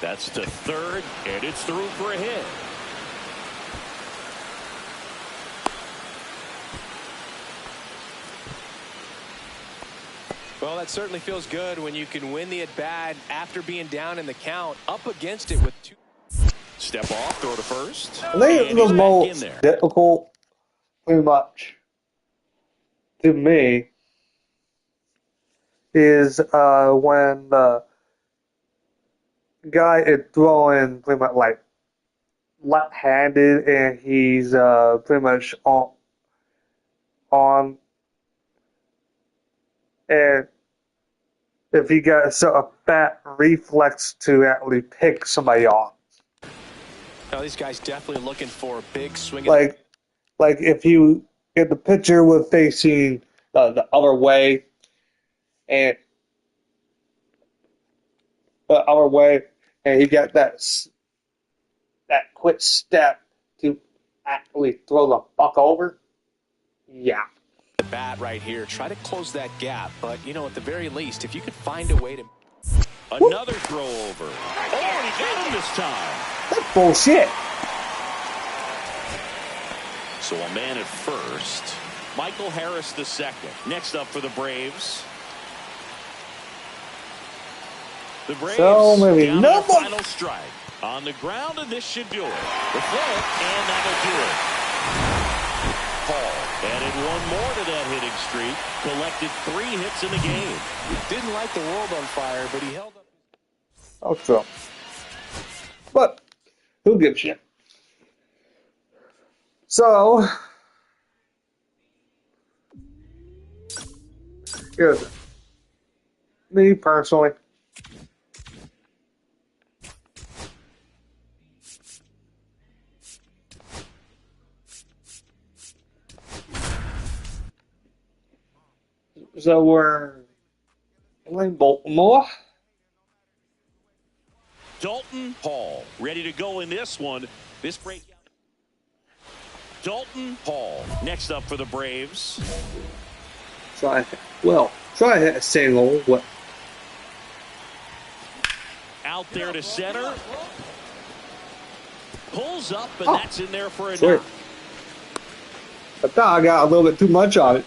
That's to third, and it's through for a hit. Well, that certainly feels good when you can win the at-bat after being down in the count, up against it with two. Step off, throw to first. I think And the he's back in most there. difficult, pretty much, to me, is when the guy is throwing pretty much like left-handed and he's pretty much on and if he got a fat reflex to actually pick somebody off. Now, these guys definitely looking for a big swing. Like if the pitcher was facing the other way and he got that quick step to actually throw the fuck over. Yeah. The bat right here. Try to close that gap. But, you know, at the very least, if you could find a way to... Another throw over. Oh, he got him this time. That's bullshit. So a man at first. Michael Harris the second. Next up for the Braves. The Braves So maybe down no to more. final strike. On the ground, and this should do it. The flip, and that'll do it. Hall added one more to that hitting streak. Collected 3 hits in the game. Didn't light the world on fire, but he held up. Oh, true. But who gives a shit? So here's it. Me personally. So we're playing Baltimore. Dalton Hall ready to go in this one. This break. Dalton Hall next up for the Braves. Try to hit a single. What? Out there to center. Pulls up, and Oh, that's in there for a sweet. knock. I thought I got a little bit too much on it.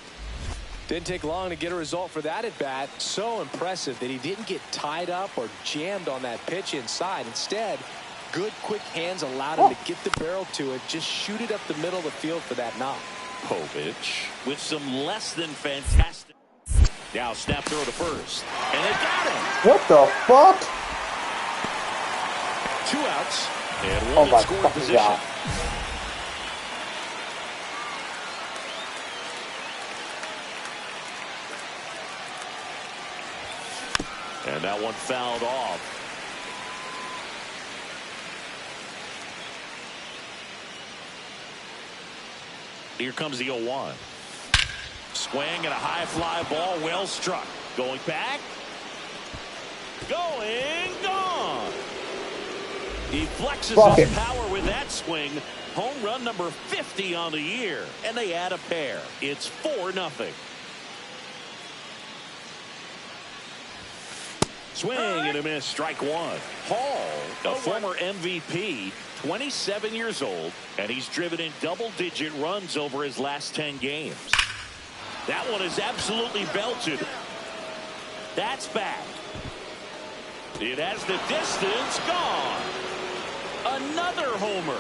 Didn't take long to get a result for that at bat. So impressive that he didn't get tied up or jammed on that pitch inside. Instead, good quick hands allowed him to get the barrel to it. Just shoot it up the middle of the field for that knock. Povich with some less than fantastic. Now snap throw to first. And it got him. What the fuck? 2 outs. And Oh one my in scoring fucking position. God. And that one fouled off. Here comes the 0-1. Swing and a high fly ball, well struck. Going back. Going, gone. He flexes Fuck his it. power with that swing. Home run number 50 on the year. And they add a pair. It's 4-0. Swing and a miss, strike one. Hall, a former MVP, 27 years old, and he's driven in double-digit runs over his last 10 games. That one is absolutely belted. That's back. It has the distance, gone. Another homer.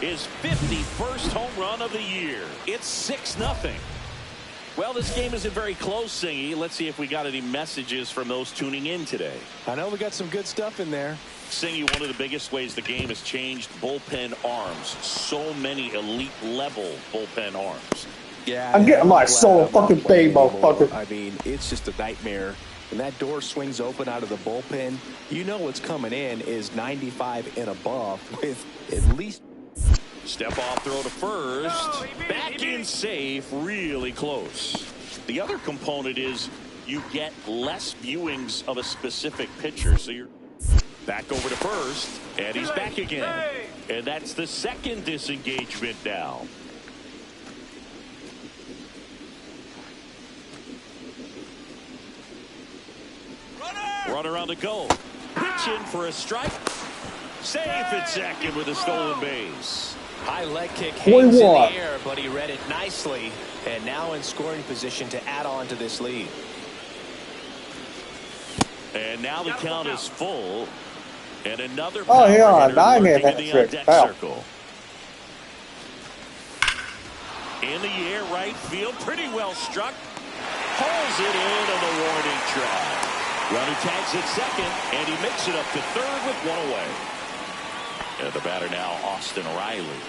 His 51st home run of the year. It's 6-0. Well, this game isn't very close, Singy. Let's see if we got any messages from those tuning in today. I know we got some good stuff in there. Singy, one of the biggest ways the game has changed, bullpen arms. So many elite level bullpen arms. Yeah, I'm getting my glad soul I'm not fucking playing paid, anymore. motherfucker. I mean, it's just a nightmare. When that door swings open out of the bullpen, you know what's coming in is 95 and above with at least. Step off throw to first. Back in safe, really close. The other component is you get less viewings of a specific pitcher. So you're back over to first, and he's back again. And that's the second disengagement now. Runner on the go. Pitch in for a strike. Safe at second with a stolen base. High leg kick hangs in what? the air, but he read it nicely. And now in scoring position to add on to this lead. And now the count is full. And another Oh, yeah, power hitter now I get lurking that in the trick. on-deck Wow. circle. In the air, right field, pretty well struck. Pulls it in on the warning track. Runner tags at second, and he makes it up to third with one away. And the batter now, Austin Riley.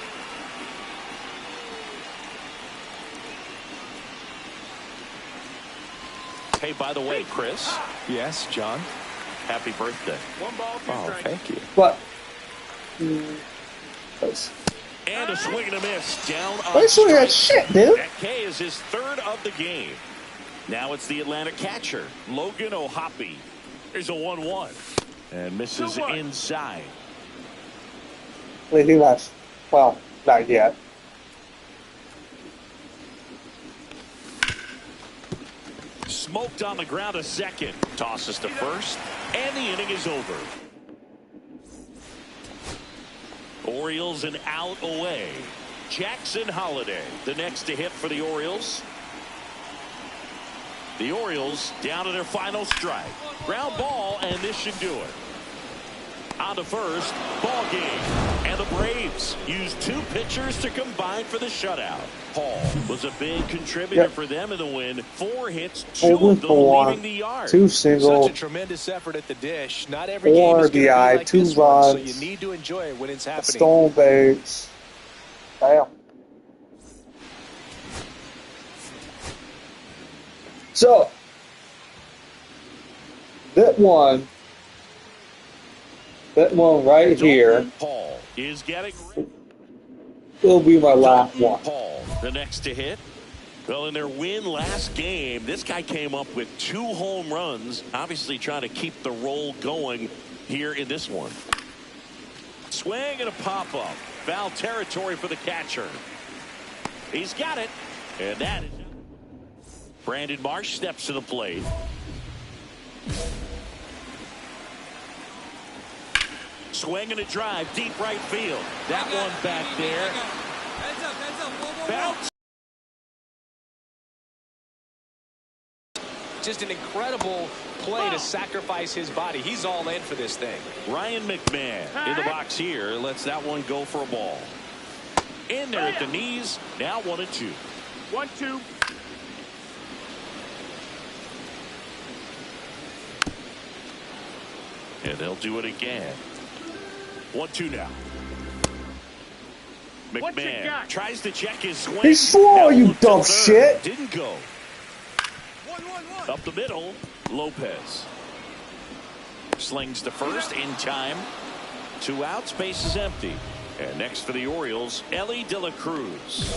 Hey, by the way, Chris, Yes, John. happy birthday. 1 ball, 2 Oh, strikes. thank you. But And a swing and a miss down on they swing that strike. shit, dude. That K is his third of the game. Now it's the Atlanta catcher, Logan O'Hoppe. There's a 1-1. And misses 2-1. inside. He left. Well, not yet. Smoked on the ground a second. Tosses to first. And the inning is over. Orioles an out away. Jackson Holiday, the next to hit for the Orioles. The Orioles down to their final strike. Ground ball, and this should do it. On to first, ball game. And the Braves used 2 pitchers to combine for the shutout. Hall was a big contributor for them in the win. 4 hits, 2 of them leaving the yard. 2 single, Such a tremendous effort at the dish. Not every game 4 is going to be RBI, like 2 this one, so runs, you need to enjoy it when it's happening. stone base. Damn. So that one right here Paul is getting will be my last one. Paul, the next to hit. Well, in their win last game, this guy came up with 2 home runs, obviously trying to keep the roll going here in this one. Swing and a pop-up. Foul territory for the catcher. He's got it. And that is Brandon Marsh steps to the plate. Swing and a drive, deep right field. That one back there. Heads up, whoa. Bounce. Just an incredible play to sacrifice his body. He's all in for this thing. Ryan McMahon in the box here. Lets that one go for a ball. In there at the knees. Now 1-2. 1-2. And they'll do it again. 1-2 now. What you McMahon got? tries to check his swing. He swore, Now you looked to dumb third. shit. Didn't go. 1-1-1. Up the middle, Lopez. Slings to first in time. 2 outs, base is empty. And next for the Orioles, Ellie De La Cruz.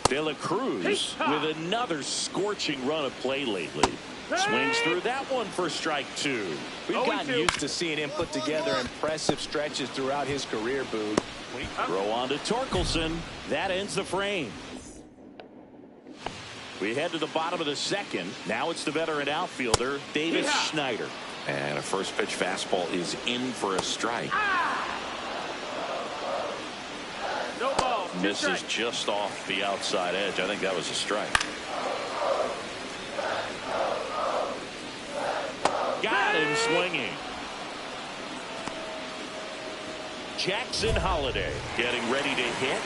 De La Cruz with another scorching run of play lately. Swings through that one for strike 2. We've 0-2. gotten used to seeing him put together impressive stretches throughout his career, Boog. Throw on to Torkelson. That ends the frame. We head to the bottom of the second. Now it's the veteran outfielder, Davis Schneider. And a first pitch fastball is in for a strike. No ball. 2 Misses strikes. just off the outside edge. I think that was a strike. Got him swinging. Jackson Holiday getting ready to hit.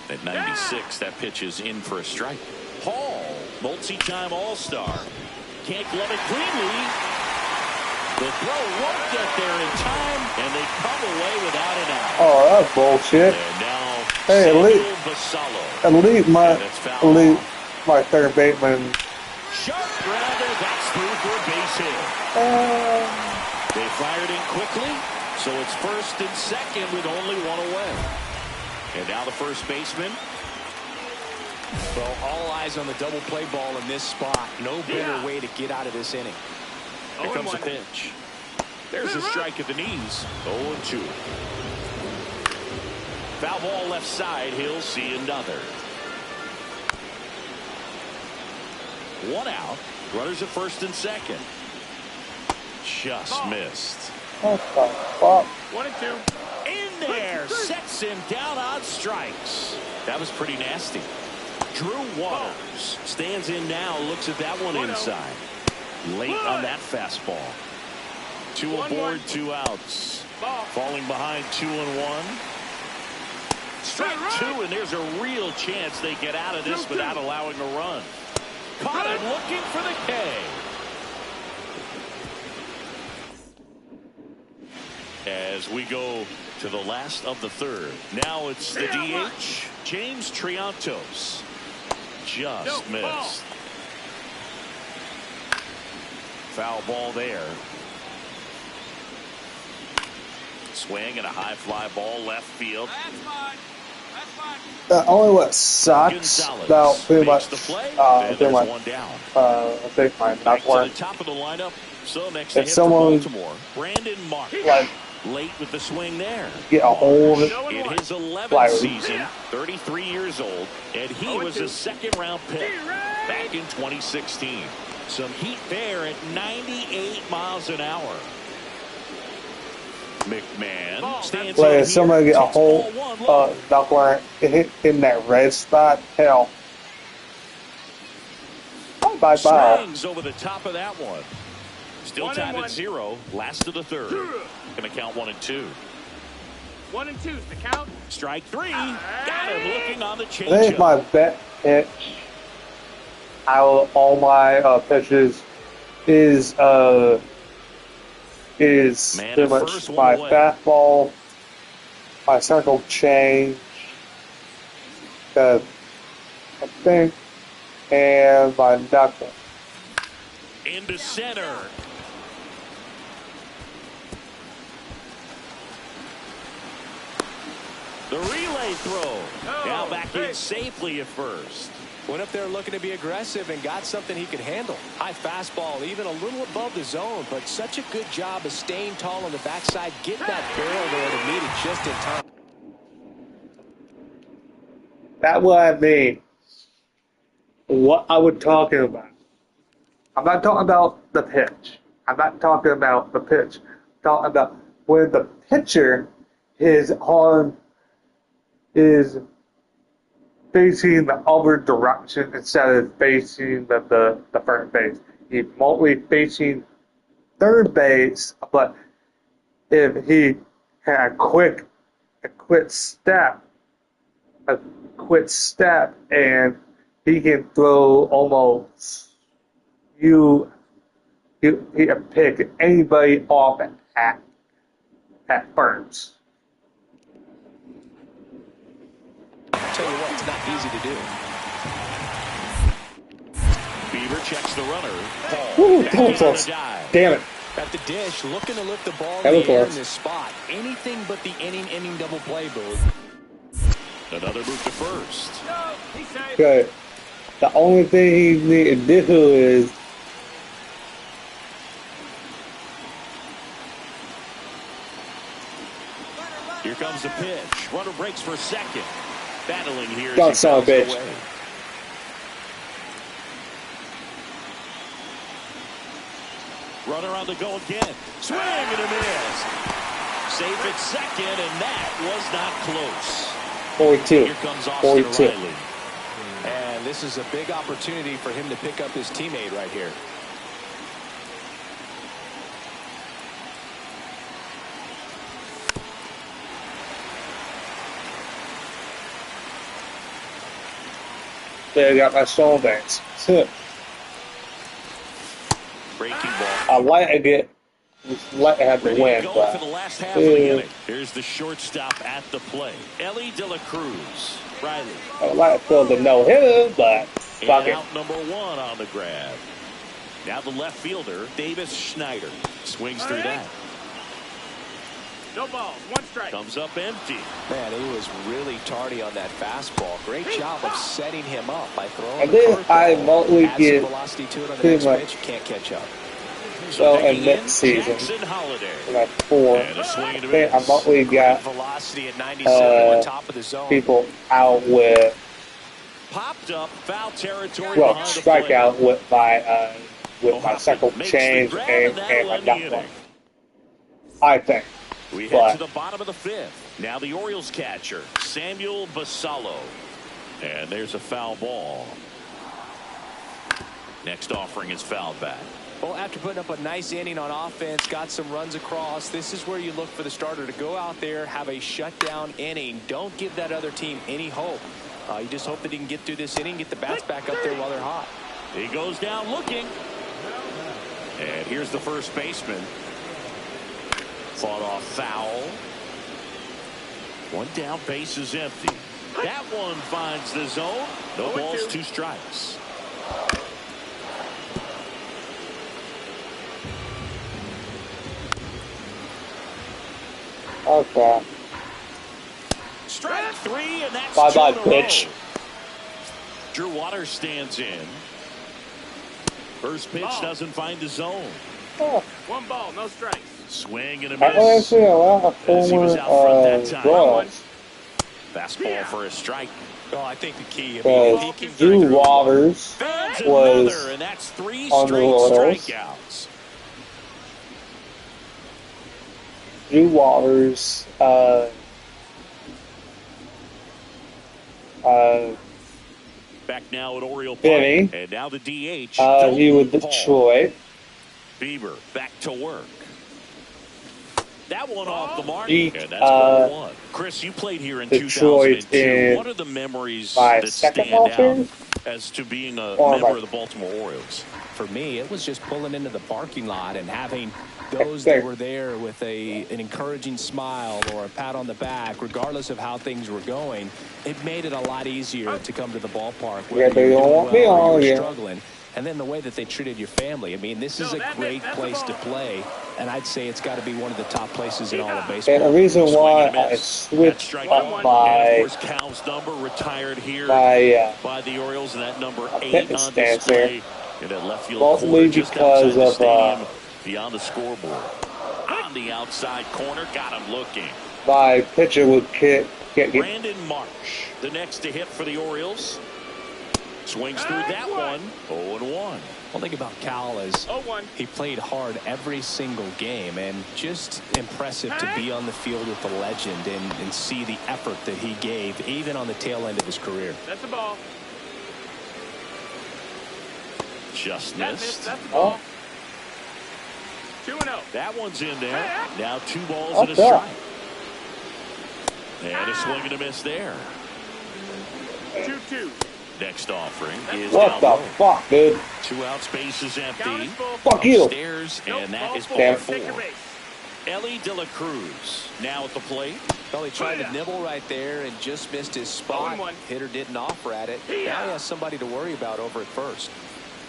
At 96, that pitch is in for a strike. Hall, multi-time All-Star. Can't glove it cleanly. The throw won't get there in time, and they come away without an out. Oh, that's bullshit. And now Hey, my third baseman. Sharp grounder, that's through for a base hit. They fired in quickly, so it's first and second with only one away. And now the first baseman. Well, all eyes on the double play ball in this spot. No better way to get out of this inning. Here comes a pitch. There's a strike at the knees. 0-2. Foul ball left side. He'll see another. One out. Runners at first and second. Just missed. What the fuck? 1-2. In there. Sets him down on strikes. That was pretty nasty. Drew Waters stands in now. Looks at that one inside. Late on that fastball. 2 aboard, 2 outs. Falling behind 2-1. Strike 2, and there's a real chance they get out of this without allowing a run. Caught him looking for the K. As we go to the last of the third. Now it's the DH, James Triantos. Just missed. Foul ball there. Swing and a high fly ball left field. That's fine. That's fine. Only what sucks about pretty much, one down. I think my Back not to the top of the lineup. So next to if hit for someone Baltimore, Brandon Martin. like Late with the swing there. get a hold of it, In his 11th Like- season, 33 years old, and he was a second-round pick back in 2016. Some heat there at 98 miles an hour. McMahon stands like in if somebody here, get a takes hold ball 1 low. knuckler hit in that red spot, hell. Bye bye. Swings over the top of that one. Still 1-1. tied at 0. Last of the third. Going to count 1-2. 1-2's the count. Strike 3. Got him looking on the I think changeup. my bet pitch out of all my pitches is Man pretty at much first, one my away. fastball, my circle change, I think, and my knuckle. Into center. The relay throw. Now back in safely at first. Went up there looking to be aggressive and got something he could handle. High fastball, even a little above the zone, but such a good job of staying tall on the backside. Get that barrel there to meet it just in time. That's what I mean. What I was talking about. I'm not talking about the pitch. I'm not talking about the pitch. I'm talking about when the pitcher is facing the other direction instead of facing the first base. He's mostly facing third base, but if he had a quick step, and he can throw almost he can pick anybody off at first. Tell you what, it's not easy to do. Beaver checks the runner. Woo, Back that was in on close. a dive. Damn it. At the dish, looking to lift the ball That in was the air in close. this spot. Anything but the inning double play, Booth. Another move to first. No, he's safe. Okay. The only thing he need to do is Here comes the pitch. Runner breaks for second. Battling here. God, as he son of a bounces bitch. away. Runner on the go again. Swing and a miss. Safe at second, and that was not close. 42. Here comes Austin 42. Riley. And this is a big opportunity for him to pick up his teammate right here. They got my soul dance. Breaking ball. I like to get, like to have the Ready win, to go but for the last half of the inning. Here's the shortstop at the plate. Ellie De La Cruz. Riley. I would like to feel the no hitter, but fuck And it. out number one on the grab. Now the left fielder, Davis Schneider, swings through that. No balls, one strike. Comes up empty. Man, he was really tardy on that fastball. Great job of setting him up by throwing And the then I curveball. mostly Add get some velocity to it on the pretty next much pitch. Can't catch up. so in taking next season, Jackson Holiday. like 4. And a swing and a I think I miss. mostly got Velocity at 97 on top of the zone. people out with, Popped up, foul territory well, behind the plate. strikeout with my second Makes change the grab, and that'll my end the knock inning. one. I think. We head But to the bottom of the fifth. Now the Orioles catcher, Samuel Basallo. And there's a foul ball. Next offering is fouled back. Well, after putting up a nice inning on offense, got some runs across, this is where you look for the starter to go out there, have a shutdown inning. Don't give that other team any hope. You just hope that he can get through this inning, get the bats back up there while they're hot. He goes down looking. And here's the first baseman. Fought off foul. One down, base is empty. That one finds the zone. No balls, 2 strikes. okay. Strike 3, and that's Bye-bye, 2 in a pitch. row. Drew Waters stands in. First pitch doesn't find the zone. Oh, One ball, no strikes. Swing and a I miss. actually a lot of As he was former out front that time. Royals. Fastball for a strike. Well, I think the key, I mean, if he Because can Drew Waters Fans was another, and that's 3 on the straight Royals. strikeouts. Drew Waters, Back now at Oriole Park. Benny. And now the DH. he was Dalton Paul. Detroit. Bieber back to work. That one off the mark. Beat, And that's 1-1. Chris, you played here in Detroit 2002. in What are the memories my that second stand out offense? as to being a Or member my- of the Baltimore Orioles? For me, it was just pulling into the parking lot and having those that were there with an encouraging smile or a pat on the back, regardless of how things were going. It made it a lot easier to come to the ballpark. Yeah, they you were don't doing want me well or on, you yeah. were struggling. And then the way that they treated your family. I mean, this is a great place to play, and I'd say it's got to be one of the top places in all of baseball. And the reason Swing why and a I miss. switched That's strike up one. And my of course, Cal's number retired here by the Orioles, and that number 8 fitness on stance display in that left field Mostly corner just because outside the of, stadium, beyond the scoreboard. On the outside corner, got him looking. my pitcher would get Brandon Marsh, the next to hit for the Orioles. Swings through that one. 0-1. One thing about Cal is 0-1. he played hard every single game, and just impressive to be on the field with the legend and see the effort that he gave, even on the tail end of his career. That's the ball. Just That missed. missed. That's the ball. 2-0. That one's in there. Now 2 balls Oh, and a yeah. strike. And a swing and a miss there. 2-2. Next offering is What down the low. fuck, dude? 2 out, space is Count empty. is full. Fuck you. Upstairs, and that is Damn. ball Take your 4. base. Ellie De La Cruz now at the plate. Well, he tried to nibble right there and just missed his spot. 0-1. Hitter didn't offer at it. Now he has somebody to worry about over at first.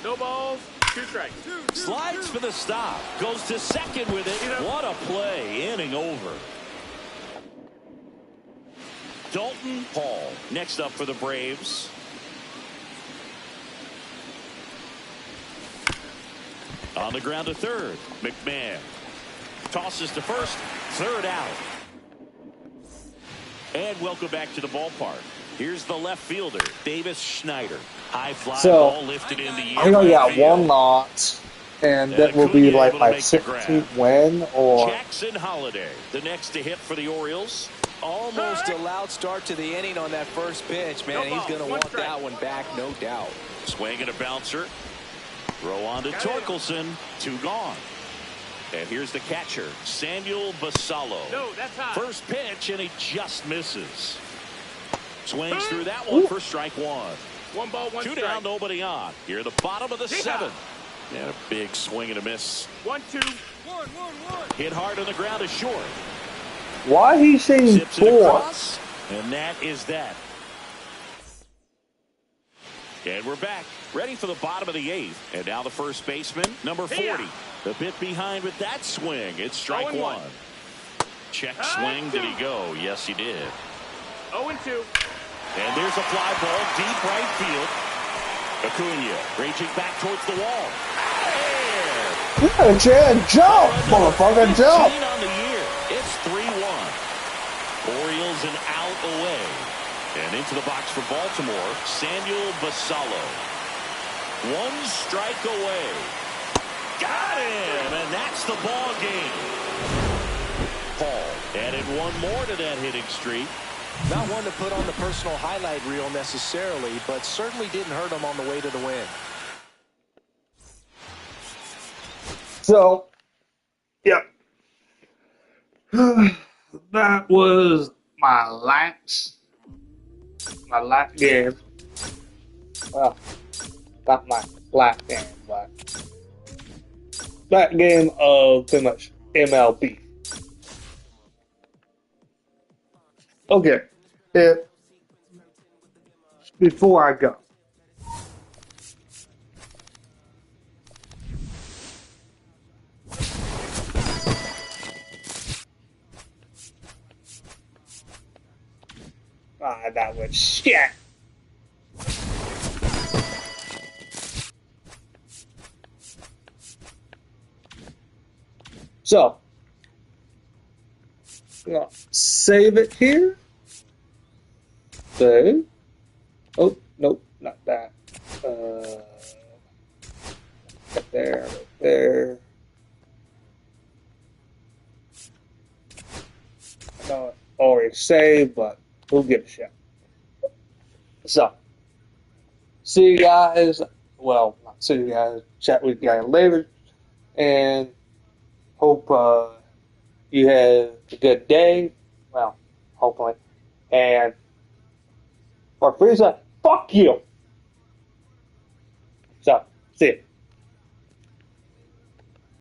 No balls, 2 strikes. Slides for the stop. Goes to second with it. What a play. Inning over. Dalton Paul next up for the Braves. On the ground to third. McMahon tosses to first. Third out. And welcome back to the ballpark. Here's the left fielder, Davis Schneider. High fly ball lifted in the air. I only got right field. one lot, and that will be like my 16th win, or Jackson Holiday, the next to hit for the Orioles. Almost a loud start to the inning on that first pitch, man. He's going to want that one back, no doubt. Swing and a bouncer. Throw on to Torkelson. 2 gone. And here's the catcher, Samuel Basallo. No, that's high. First pitch, and he just misses. Swings through that one for strike 1. One ball, one 2 strike. down, nobody on. Here, the bottom of the seventh. And a big swing and a miss. 1-2. Hit hard on the ground is short. Why he saying Zips it 4? across, and that is that. And we're back, ready for the bottom of the 8th. And now the first baseman, number 40. A bit behind with that swing. It's strike 1. Check swing. Did he go? Yes, he did. 0-2. And there's a fly ball deep right field. Acuna raging back towards the wall. Yeah, Jan, jump, motherfucker, 15 jump. on the year. It's 3-1. Orioles an out away. And into the box for Baltimore, Samuel Basallo. 1 strike away. Got him, and that's the ball game. Paul added 1 more to that hitting streak. Not one to put on the personal highlight reel necessarily, but certainly didn't hurt him on the way to the win. So, yep. That was my last game. Well, not my last game, but that game of pretty much MLB. Okay, before I go, that was shit. So, save it here. Save. Oh, nope, not that. Right there, right there. I know it already saved, but who gives a shit? So, see you guys. Well, not see you guys. Chat with you guys later. And hope you have a good day. Well, hopefully. And for Frieza, fuck you. So, see you.